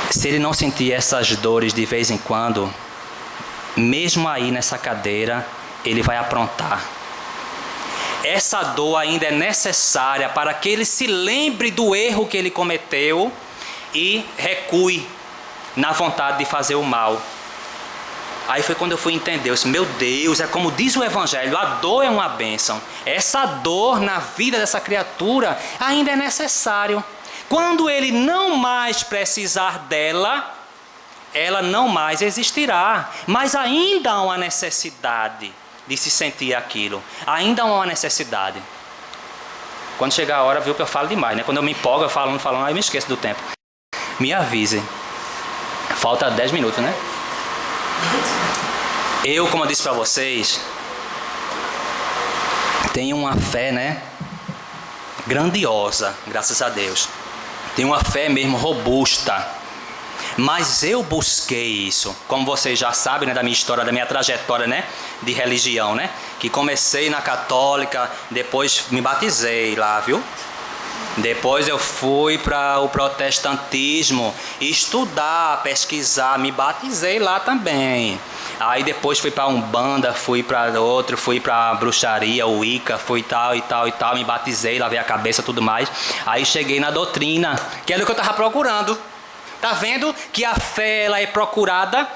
Se ele não sentir essas dores de vez em quando, mesmo aí nessa cadeira, ele vai aprontar. Essa dor ainda é necessária para que ele se lembre do erro que ele cometeu e recue na vontade de fazer o mal. Aí foi quando eu fui entender, eu disse, meu Deus, é como diz o Evangelho, a dor é uma bênção. Essa dor na vida dessa criatura ainda é necessário. Quando ele não mais precisar dela, ela não mais existirá, mas ainda há uma necessidade de se sentir aquilo, ainda há uma necessidade. Quando chegar a hora, viu que eu falo demais, né? Quando eu me empolgo, eu falando, aí eu me esqueço do tempo. Me avise. Falta 10 minutos, né? Eu, como eu disse para vocês, tenho uma fé, né, grandiosa, graças a Deus. Tenho uma fé mesmo robusta. Mas eu busquei isso, como vocês já sabem, né, da minha história, da minha trajetória, né, de religião, né, que comecei na católica, depois me batizei lá, viu? Depois eu fui para o protestantismo, estudar, pesquisar, me batizei lá também. Aí depois fui para Umbanda, fui para outro, fui para bruxaria, Wicca, fui tal e tal e tal, me batizei, lavei a cabeça, tudo mais. Aí cheguei na doutrina, que era o que eu estava procurando. Tá vendo que a fé ela é procurada?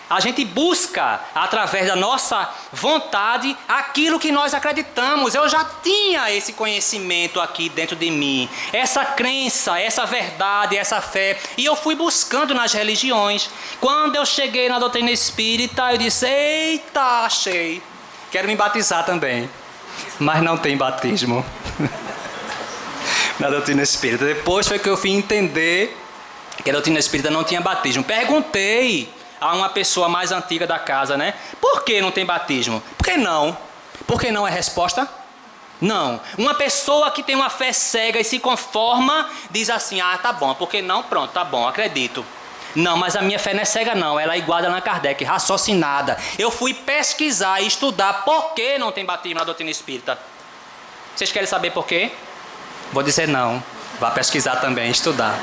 A gente busca, através da nossa vontade, aquilo que nós acreditamos. Eu já tinha esse conhecimento aqui dentro de mim, essa crença, essa verdade, essa fé. E eu fui buscando nas religiões. Quando eu cheguei na doutrina espírita, eu disse, eita, achei. Quero me batizar também. Mas não tem batismo. na doutrina espírita. Depois foi que eu fui entender que a doutrina espírita não tinha batismo. Perguntei a uma pessoa mais antiga da casa, né? Por que não tem batismo? Por que não? Por que não é resposta? Não. Uma pessoa que tem uma fé cega e se conforma, diz assim, ah, tá bom, por que não? Pronto, tá bom, acredito. Não, mas a minha fé não é cega não, ela é igual a Allan Kardec, raciocinada. Eu fui pesquisar e estudar por que não tem batismo na doutrina espírita. Vocês querem saber por quê? Vou dizer não. Vá pesquisar também, estudar.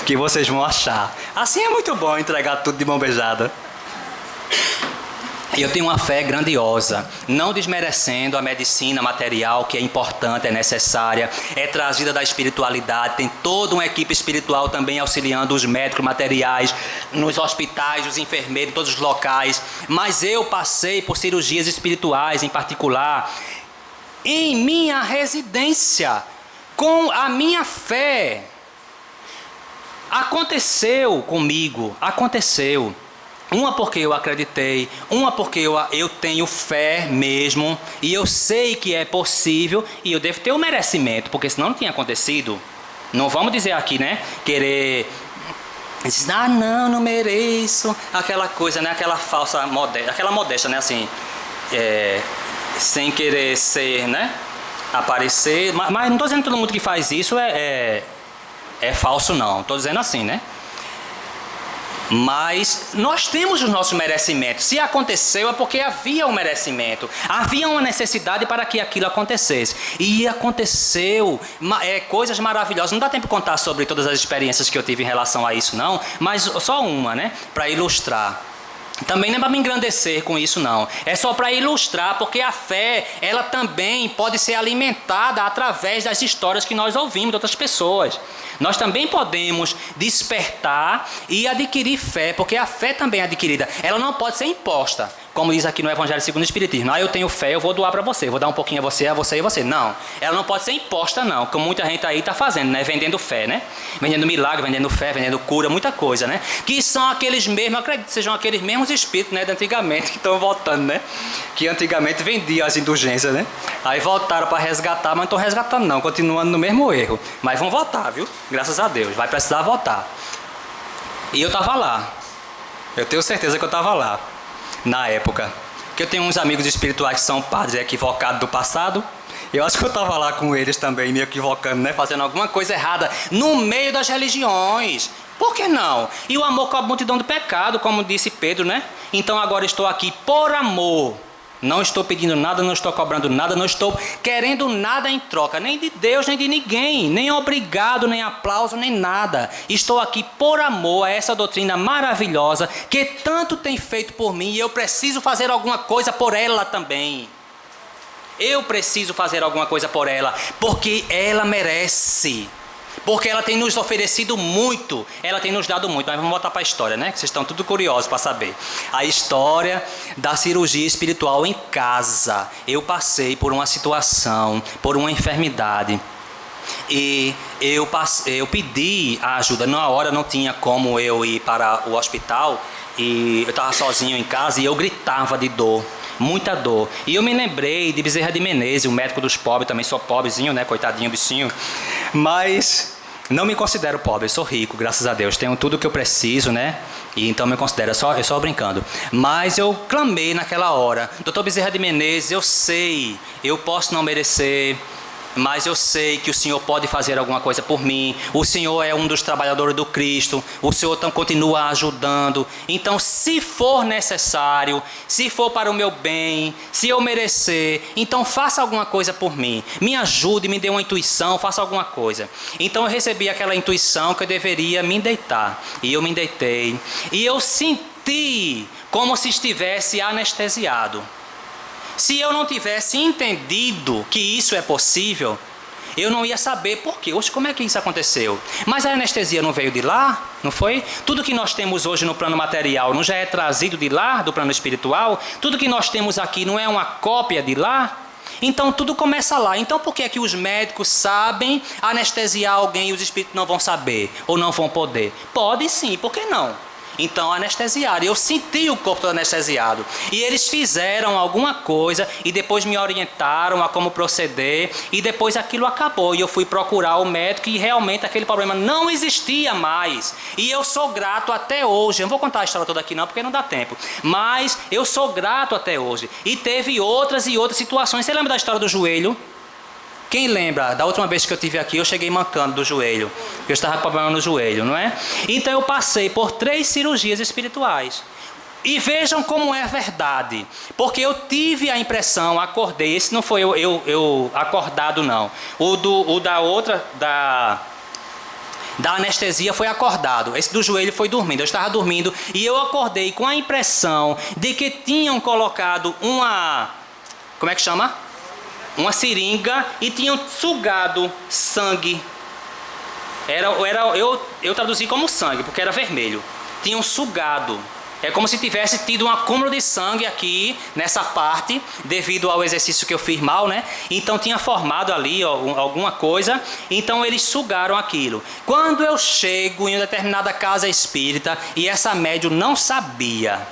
Que vocês vão achar. Assim é muito bom entregar tudo de mão beijada. Eu tenho uma fé grandiosa, não desmerecendo a medicina material, que é importante, é necessária, é trazida da espiritualidade, tem toda uma equipe espiritual também auxiliando os médicos materiais, nos hospitais, os enfermeiros, em todos os locais, mas eu passei por cirurgias espirituais, em particular, em minha residência, com a minha fé. Aconteceu comigo, aconteceu. Uma porque eu acreditei, uma porque eu tenho fé mesmo, e eu sei que é possível, e eu devo ter o merecimento, porque senão não tinha acontecido. Não vamos dizer aqui, né, querer... Ah, não mereço, aquela coisa, né, aquela falsa modéstia, aquela modéstia, né, assim, sem querer ser, né, aparecer, mas não estou dizendo que todo mundo que faz isso é falso, não, estou dizendo assim, né. Mas nós temos os nossos merecimentos. Se aconteceu é porque havia um merecimento, havia uma necessidade para que aquilo acontecesse. E aconteceu coisas maravilhosas. Não dá tempo de contar sobre todas as experiências que eu tive em relação a isso, não. Mas só uma, né? Para ilustrar. Também não é para me engrandecer com isso, não. É só para ilustrar, porque a fé, ela também pode ser alimentada através das histórias que nós ouvimos de outras pessoas. Nós também podemos despertar e adquirir fé, porque a fé também é adquirida. Ela não pode ser imposta, como diz aqui no Evangelho segundo o Espiritismo. Ah, eu tenho fé, eu vou doar para você, vou dar um pouquinho a você e você. Não, ela não pode ser imposta, não, como muita gente aí está fazendo, né? Vendendo fé, né? Vendendo milagre, vendendo fé, vendendo cura, muita coisa, né? Que são aqueles mesmos, acredito que sejam aqueles mesmos espíritos, né, de antigamente, que estão voltando, né? Que antigamente vendiam as indulgências, né? Aí voltaram para resgatar, mas não estão resgatando não, continuando no mesmo erro. Mas vão voltar, viu? Graças a Deus, vai precisar voltar. E eu estava lá. Eu tenho certeza que eu estava lá, na época. Porque eu tenho uns amigos espirituais que são padres equivocados do passado. Eu acho que eu estava lá com eles também, me equivocando, né? Fazendo alguma coisa errada no meio das religiões. Por que não? E o amor cobre a multidão do pecado, como disse Pedro, né? Então agora estou aqui por amor. Não estou pedindo nada, não estou cobrando nada, não estou querendo nada em troca, nem de Deus, nem de ninguém, nem obrigado, nem aplauso, nem nada. Estou aqui por amor a essa doutrina maravilhosa que tanto tem feito por mim e eu preciso fazer alguma coisa por ela também. Eu preciso fazer alguma coisa por ela, porque ela merece. Porque ela tem nos oferecido muito, ela tem nos dado muito. Mas vamos voltar para a história, né? Que vocês estão tudo curiosos para saber. A história da cirurgia espiritual em casa. Eu passei por uma situação, por uma enfermidade. E eu pedi a ajuda. Na hora não tinha como eu ir para o hospital. E eu estava sozinho em casa e eu gritava de dor. Muita dor. E eu me lembrei de Bezerra de Menezes, o médico dos pobres. Também sou pobrezinho, né? Coitadinho, bichinho. Mas não me considero pobre, eu sou rico, graças a Deus. Tenho tudo o que eu preciso, né? E então me considero, eu só brincando. Mas eu clamei naquela hora. Doutor Bezerra de Menezes, eu sei, eu posso não merecer, mas eu sei que o Senhor pode fazer alguma coisa por mim. O Senhor é um dos trabalhadores do Cristo. O Senhor continua ajudando. Então, se for necessário, se for para o meu bem, se eu merecer, então faça alguma coisa por mim. Me ajude, me dê uma intuição, faça alguma coisa. Então eu recebi aquela intuição que eu deveria me deitar. E eu me deitei. E eu senti como se estivesse anestesiado. Se eu não tivesse entendido que isso é possível, eu não ia saber por quê. Oxe, como é que isso aconteceu? Mas a anestesia não veio de lá, não foi? Tudo que nós temos hoje no plano material não já é trazido de lá, do plano espiritual? Tudo que nós temos aqui não é uma cópia de lá? Então tudo começa lá. Então por que é que os médicos sabem anestesiar alguém e os espíritos não vão saber? Ou não vão poder? Pode sim, por que não? Então anestesiaram. Eu senti o corpo todo anestesiado. E eles fizeram alguma coisa e depois me orientaram a como proceder. E depois aquilo acabou. E eu fui procurar o médico e realmente aquele problema não existia mais. E eu sou grato até hoje. Eu não vou contar a história toda aqui não, porque não dá tempo. Mas eu sou grato até hoje. E teve outras e outras situações. Você lembra da história do joelho? Quem lembra? Da última vez que eu estive aqui, eu cheguei mancando do joelho. Eu estava com problema no joelho, não é? Então eu passei por 3 cirurgias espirituais. E vejam como é verdade. Porque eu tive a impressão, acordei. Esse não foi eu acordado, não. O da outra, da anestesia foi acordado. Esse do joelho foi dormindo. Eu estava dormindo e eu acordei com a impressão de que tinham colocado uma... Como é que chama? Uma seringa e tinham sugado sangue. Eu traduzi como sangue, porque era vermelho. Tinham sugado. É como se tivesse tido um acúmulo de sangue aqui, nessa parte, devido ao exercício que eu fiz mal, né? Então tinha formado ali alguma coisa, então eles sugaram aquilo. Quando eu chego em uma determinada casa espírita, e essa médium não sabia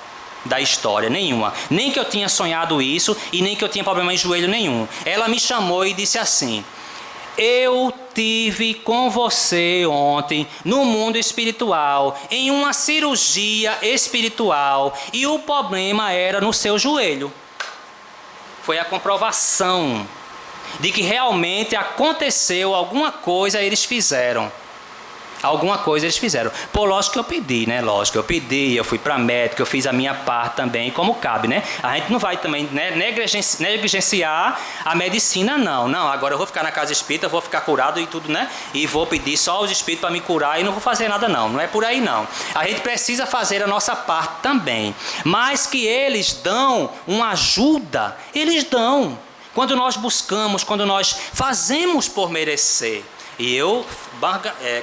da história nenhuma, nem que eu tinha sonhado isso e nem que eu tinha problema em joelho nenhum. Ela me chamou e disse assim: eu tive com você ontem no mundo espiritual, em uma cirurgia espiritual, e o problema era no seu joelho. Foi a comprovação de que realmente aconteceu alguma coisa, eles fizeram. Alguma coisa eles fizeram. Pô, lógico que eu pedi, né? Lógico que eu pedi, eu fui para médico, eu fiz a minha parte também, como cabe, né? A gente não vai também, né, negligenciar a medicina, não. Não, agora eu vou ficar na casa espírita, vou ficar curado e tudo, né? E vou pedir só aos espíritos para me curar e não vou fazer nada, não. Não é por aí, não. A gente precisa fazer a nossa parte também. Mas que eles dão uma ajuda, eles dão. Quando nós buscamos, quando nós fazemos por merecer. E eu,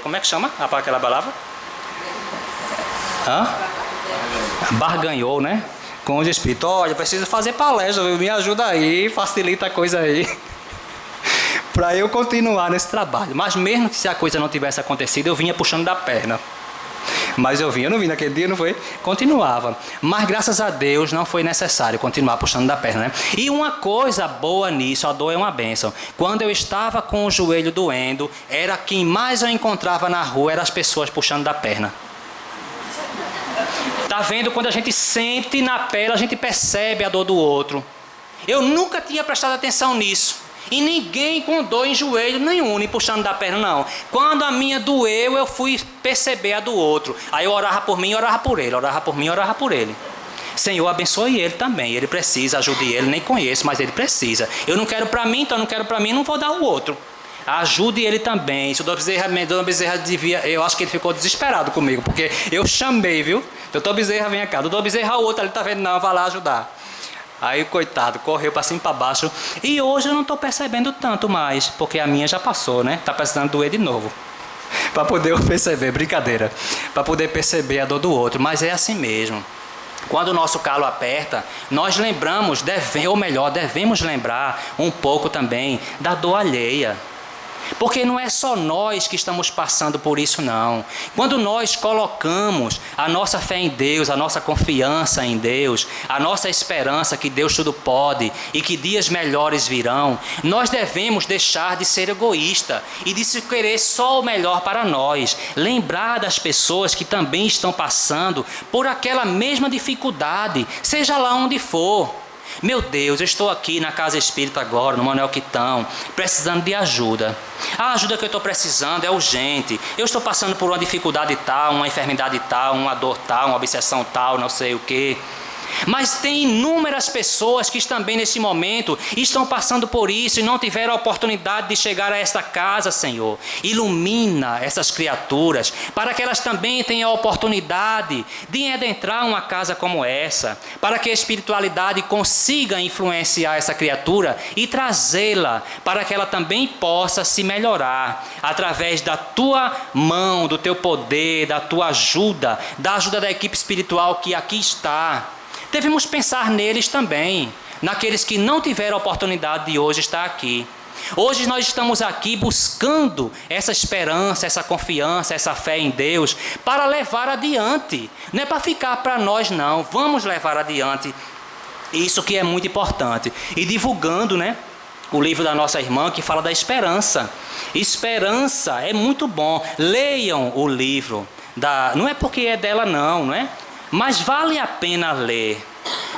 como é que chama aquela palavra? Barganhou, né? Com os espíritos. Olha, eu preciso fazer palestra, me ajuda aí, facilita a coisa aí. Para eu continuar nesse trabalho. Mas mesmo que se a coisa não tivesse acontecido, eu vinha puxando da perna. Mas eu não vim naquele dia, não foi? Continuava. Mas graças a Deus não foi necessário continuar puxando da perna, né? E uma coisa boa nisso, a dor é uma bênção. Quando eu estava com o joelho doendo, era quem mais eu encontrava na rua, eram as pessoas puxando da perna. Tá vendo? Quando a gente sente na pele, a gente percebe a dor do outro. Eu nunca tinha prestado atenção nisso. E ninguém com dor em joelho nenhum, nem puxando da perna, não. Quando a minha doeu, eu fui perceber a do outro. Aí eu orava por mim, orava por ele. Orava por mim, orava por ele. Senhor, abençoe ele também. Ele precisa, ajude ele, nem conheço, mas ele precisa. Eu não quero para mim, então eu não quero para mim, não vou dar o outro. Ajude ele também. Se o Dr. Bezerra devia... Eu acho que ele ficou desesperado comigo, porque eu chamei, viu? Dr. Bezerra, vem cá. Dr. Bezerra, o outro, ele tá vendo, não, vai lá ajudar. Aí, coitado, correu para cima e para baixo. E hoje eu não estou percebendo tanto mais, porque a minha já passou, né? Está precisando doer de novo. Para poder perceber, brincadeira. Para poder perceber a dor do outro. Mas é assim mesmo. Quando o nosso calo aperta, nós lembramos, devemos lembrar um pouco também da dor alheia. Porque não é só nós que estamos passando por isso, não. Quando nós colocamos a nossa fé em Deus, a nossa confiança em Deus, a nossa esperança que Deus tudo pode e que dias melhores virão, nós devemos deixar de ser egoísta e de se querer só o melhor para nós. Lembrar das pessoas que também estão passando por aquela mesma dificuldade, seja lá onde for. Meu Deus, eu estou aqui na casa espírita agora, no Manuel Quitão, precisando de ajuda. A ajuda que eu estou precisando é urgente. Eu estou passando por uma dificuldade tal, uma enfermidade tal, uma dor tal, uma obsessão tal, não sei o quê. Mas tem inúmeras pessoas que também nesse momento estão passando por isso e não tiveram a oportunidade de chegar a esta casa, Senhor. Ilumina essas criaturas para que elas também tenham a oportunidade de adentrar uma casa como essa, para que a espiritualidade consiga influenciar essa criatura e trazê-la para que ela também possa se melhorar através da tua mão, do teu poder, da tua ajuda, da ajuda da equipe espiritual que aqui está. Devemos pensar neles também, naqueles que não tiveram a oportunidade de hoje estar aqui. Hoje nós estamos aqui buscando essa esperança, essa confiança, essa fé em Deus para levar adiante. Não é para ficar para nós, não. Vamos levar adiante isso que é muito importante. E divulgando, né, o livro da nossa irmã que fala da esperança. Esperança é muito bom. Leiam o livro. Não é porque é dela não é? Mas vale a pena ler.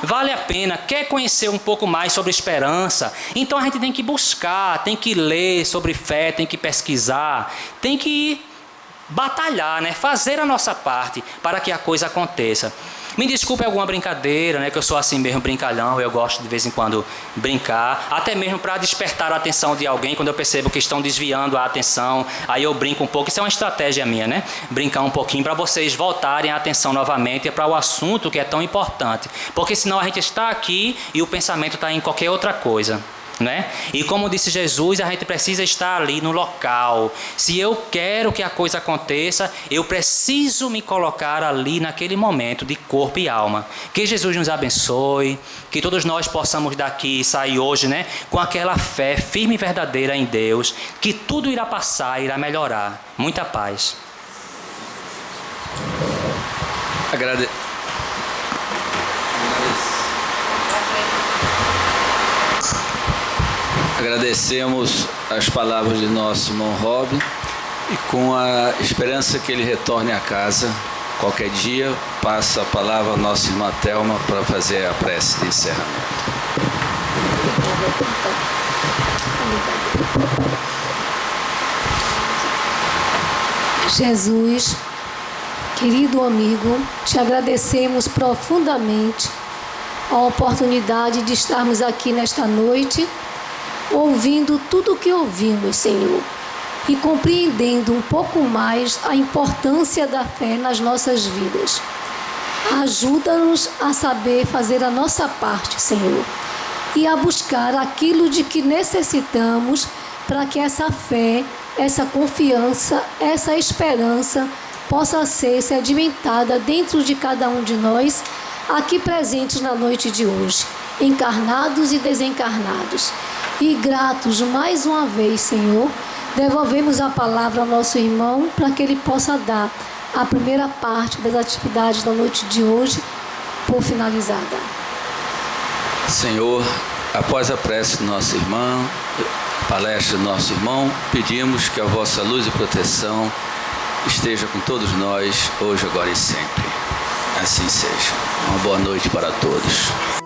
Vale a pena. Quer conhecer um pouco mais sobre esperança? Então a gente tem que buscar, tem que ler sobre fé, tem que pesquisar, tem que batalhar, né? Fazer a nossa parte para que a coisa aconteça. Me desculpe alguma brincadeira, né? Que eu sou assim mesmo, brincalhão. Eu gosto de vez em quando brincar, até mesmo para despertar a atenção de alguém. Quando eu percebo que estão desviando a atenção, aí eu brinco um pouco. Isso é uma estratégia minha, né? Brincar um pouquinho para vocês voltarem a atenção novamente para o assunto que é tão importante. Porque senão a gente está aqui e o pensamento está em qualquer outra coisa, né? E como disse Jesus, a gente precisa estar ali no local. Se eu quero que a coisa aconteça, eu preciso me colocar ali naquele momento de corpo e alma. Que Jesus nos abençoe, que todos nós possamos daqui sair hoje, né, com aquela fé firme e verdadeira em Deus, que tudo irá passar, irá melhorar. Muita paz. Agradecemos as palavras de nosso irmão Rob e com a esperança que ele retorne a casa qualquer dia, passa a palavra à nossa irmã Thelma para fazer a prece de encerramento. Jesus, querido amigo, te agradecemos profundamente a oportunidade de estarmos aqui nesta noite, ouvindo tudo o que ouvimos, Senhor, e compreendendo um pouco mais a importância da fé nas nossas vidas. Ajuda-nos a saber fazer a nossa parte, Senhor, e a buscar aquilo de que necessitamos para que essa fé, essa confiança, essa esperança possa ser sedimentada dentro de cada um de nós, aqui presentes na noite de hoje, encarnados e desencarnados. E gratos mais uma vez, Senhor, devolvemos a palavra ao nosso irmão para que ele possa dar a primeira parte das atividades da noite de hoje por finalizada. Senhor, após a prece do nosso irmão, palestra do nosso irmão, pedimos que a vossa luz e proteção esteja com todos nós, hoje, agora e sempre. Assim seja. Uma boa noite para todos.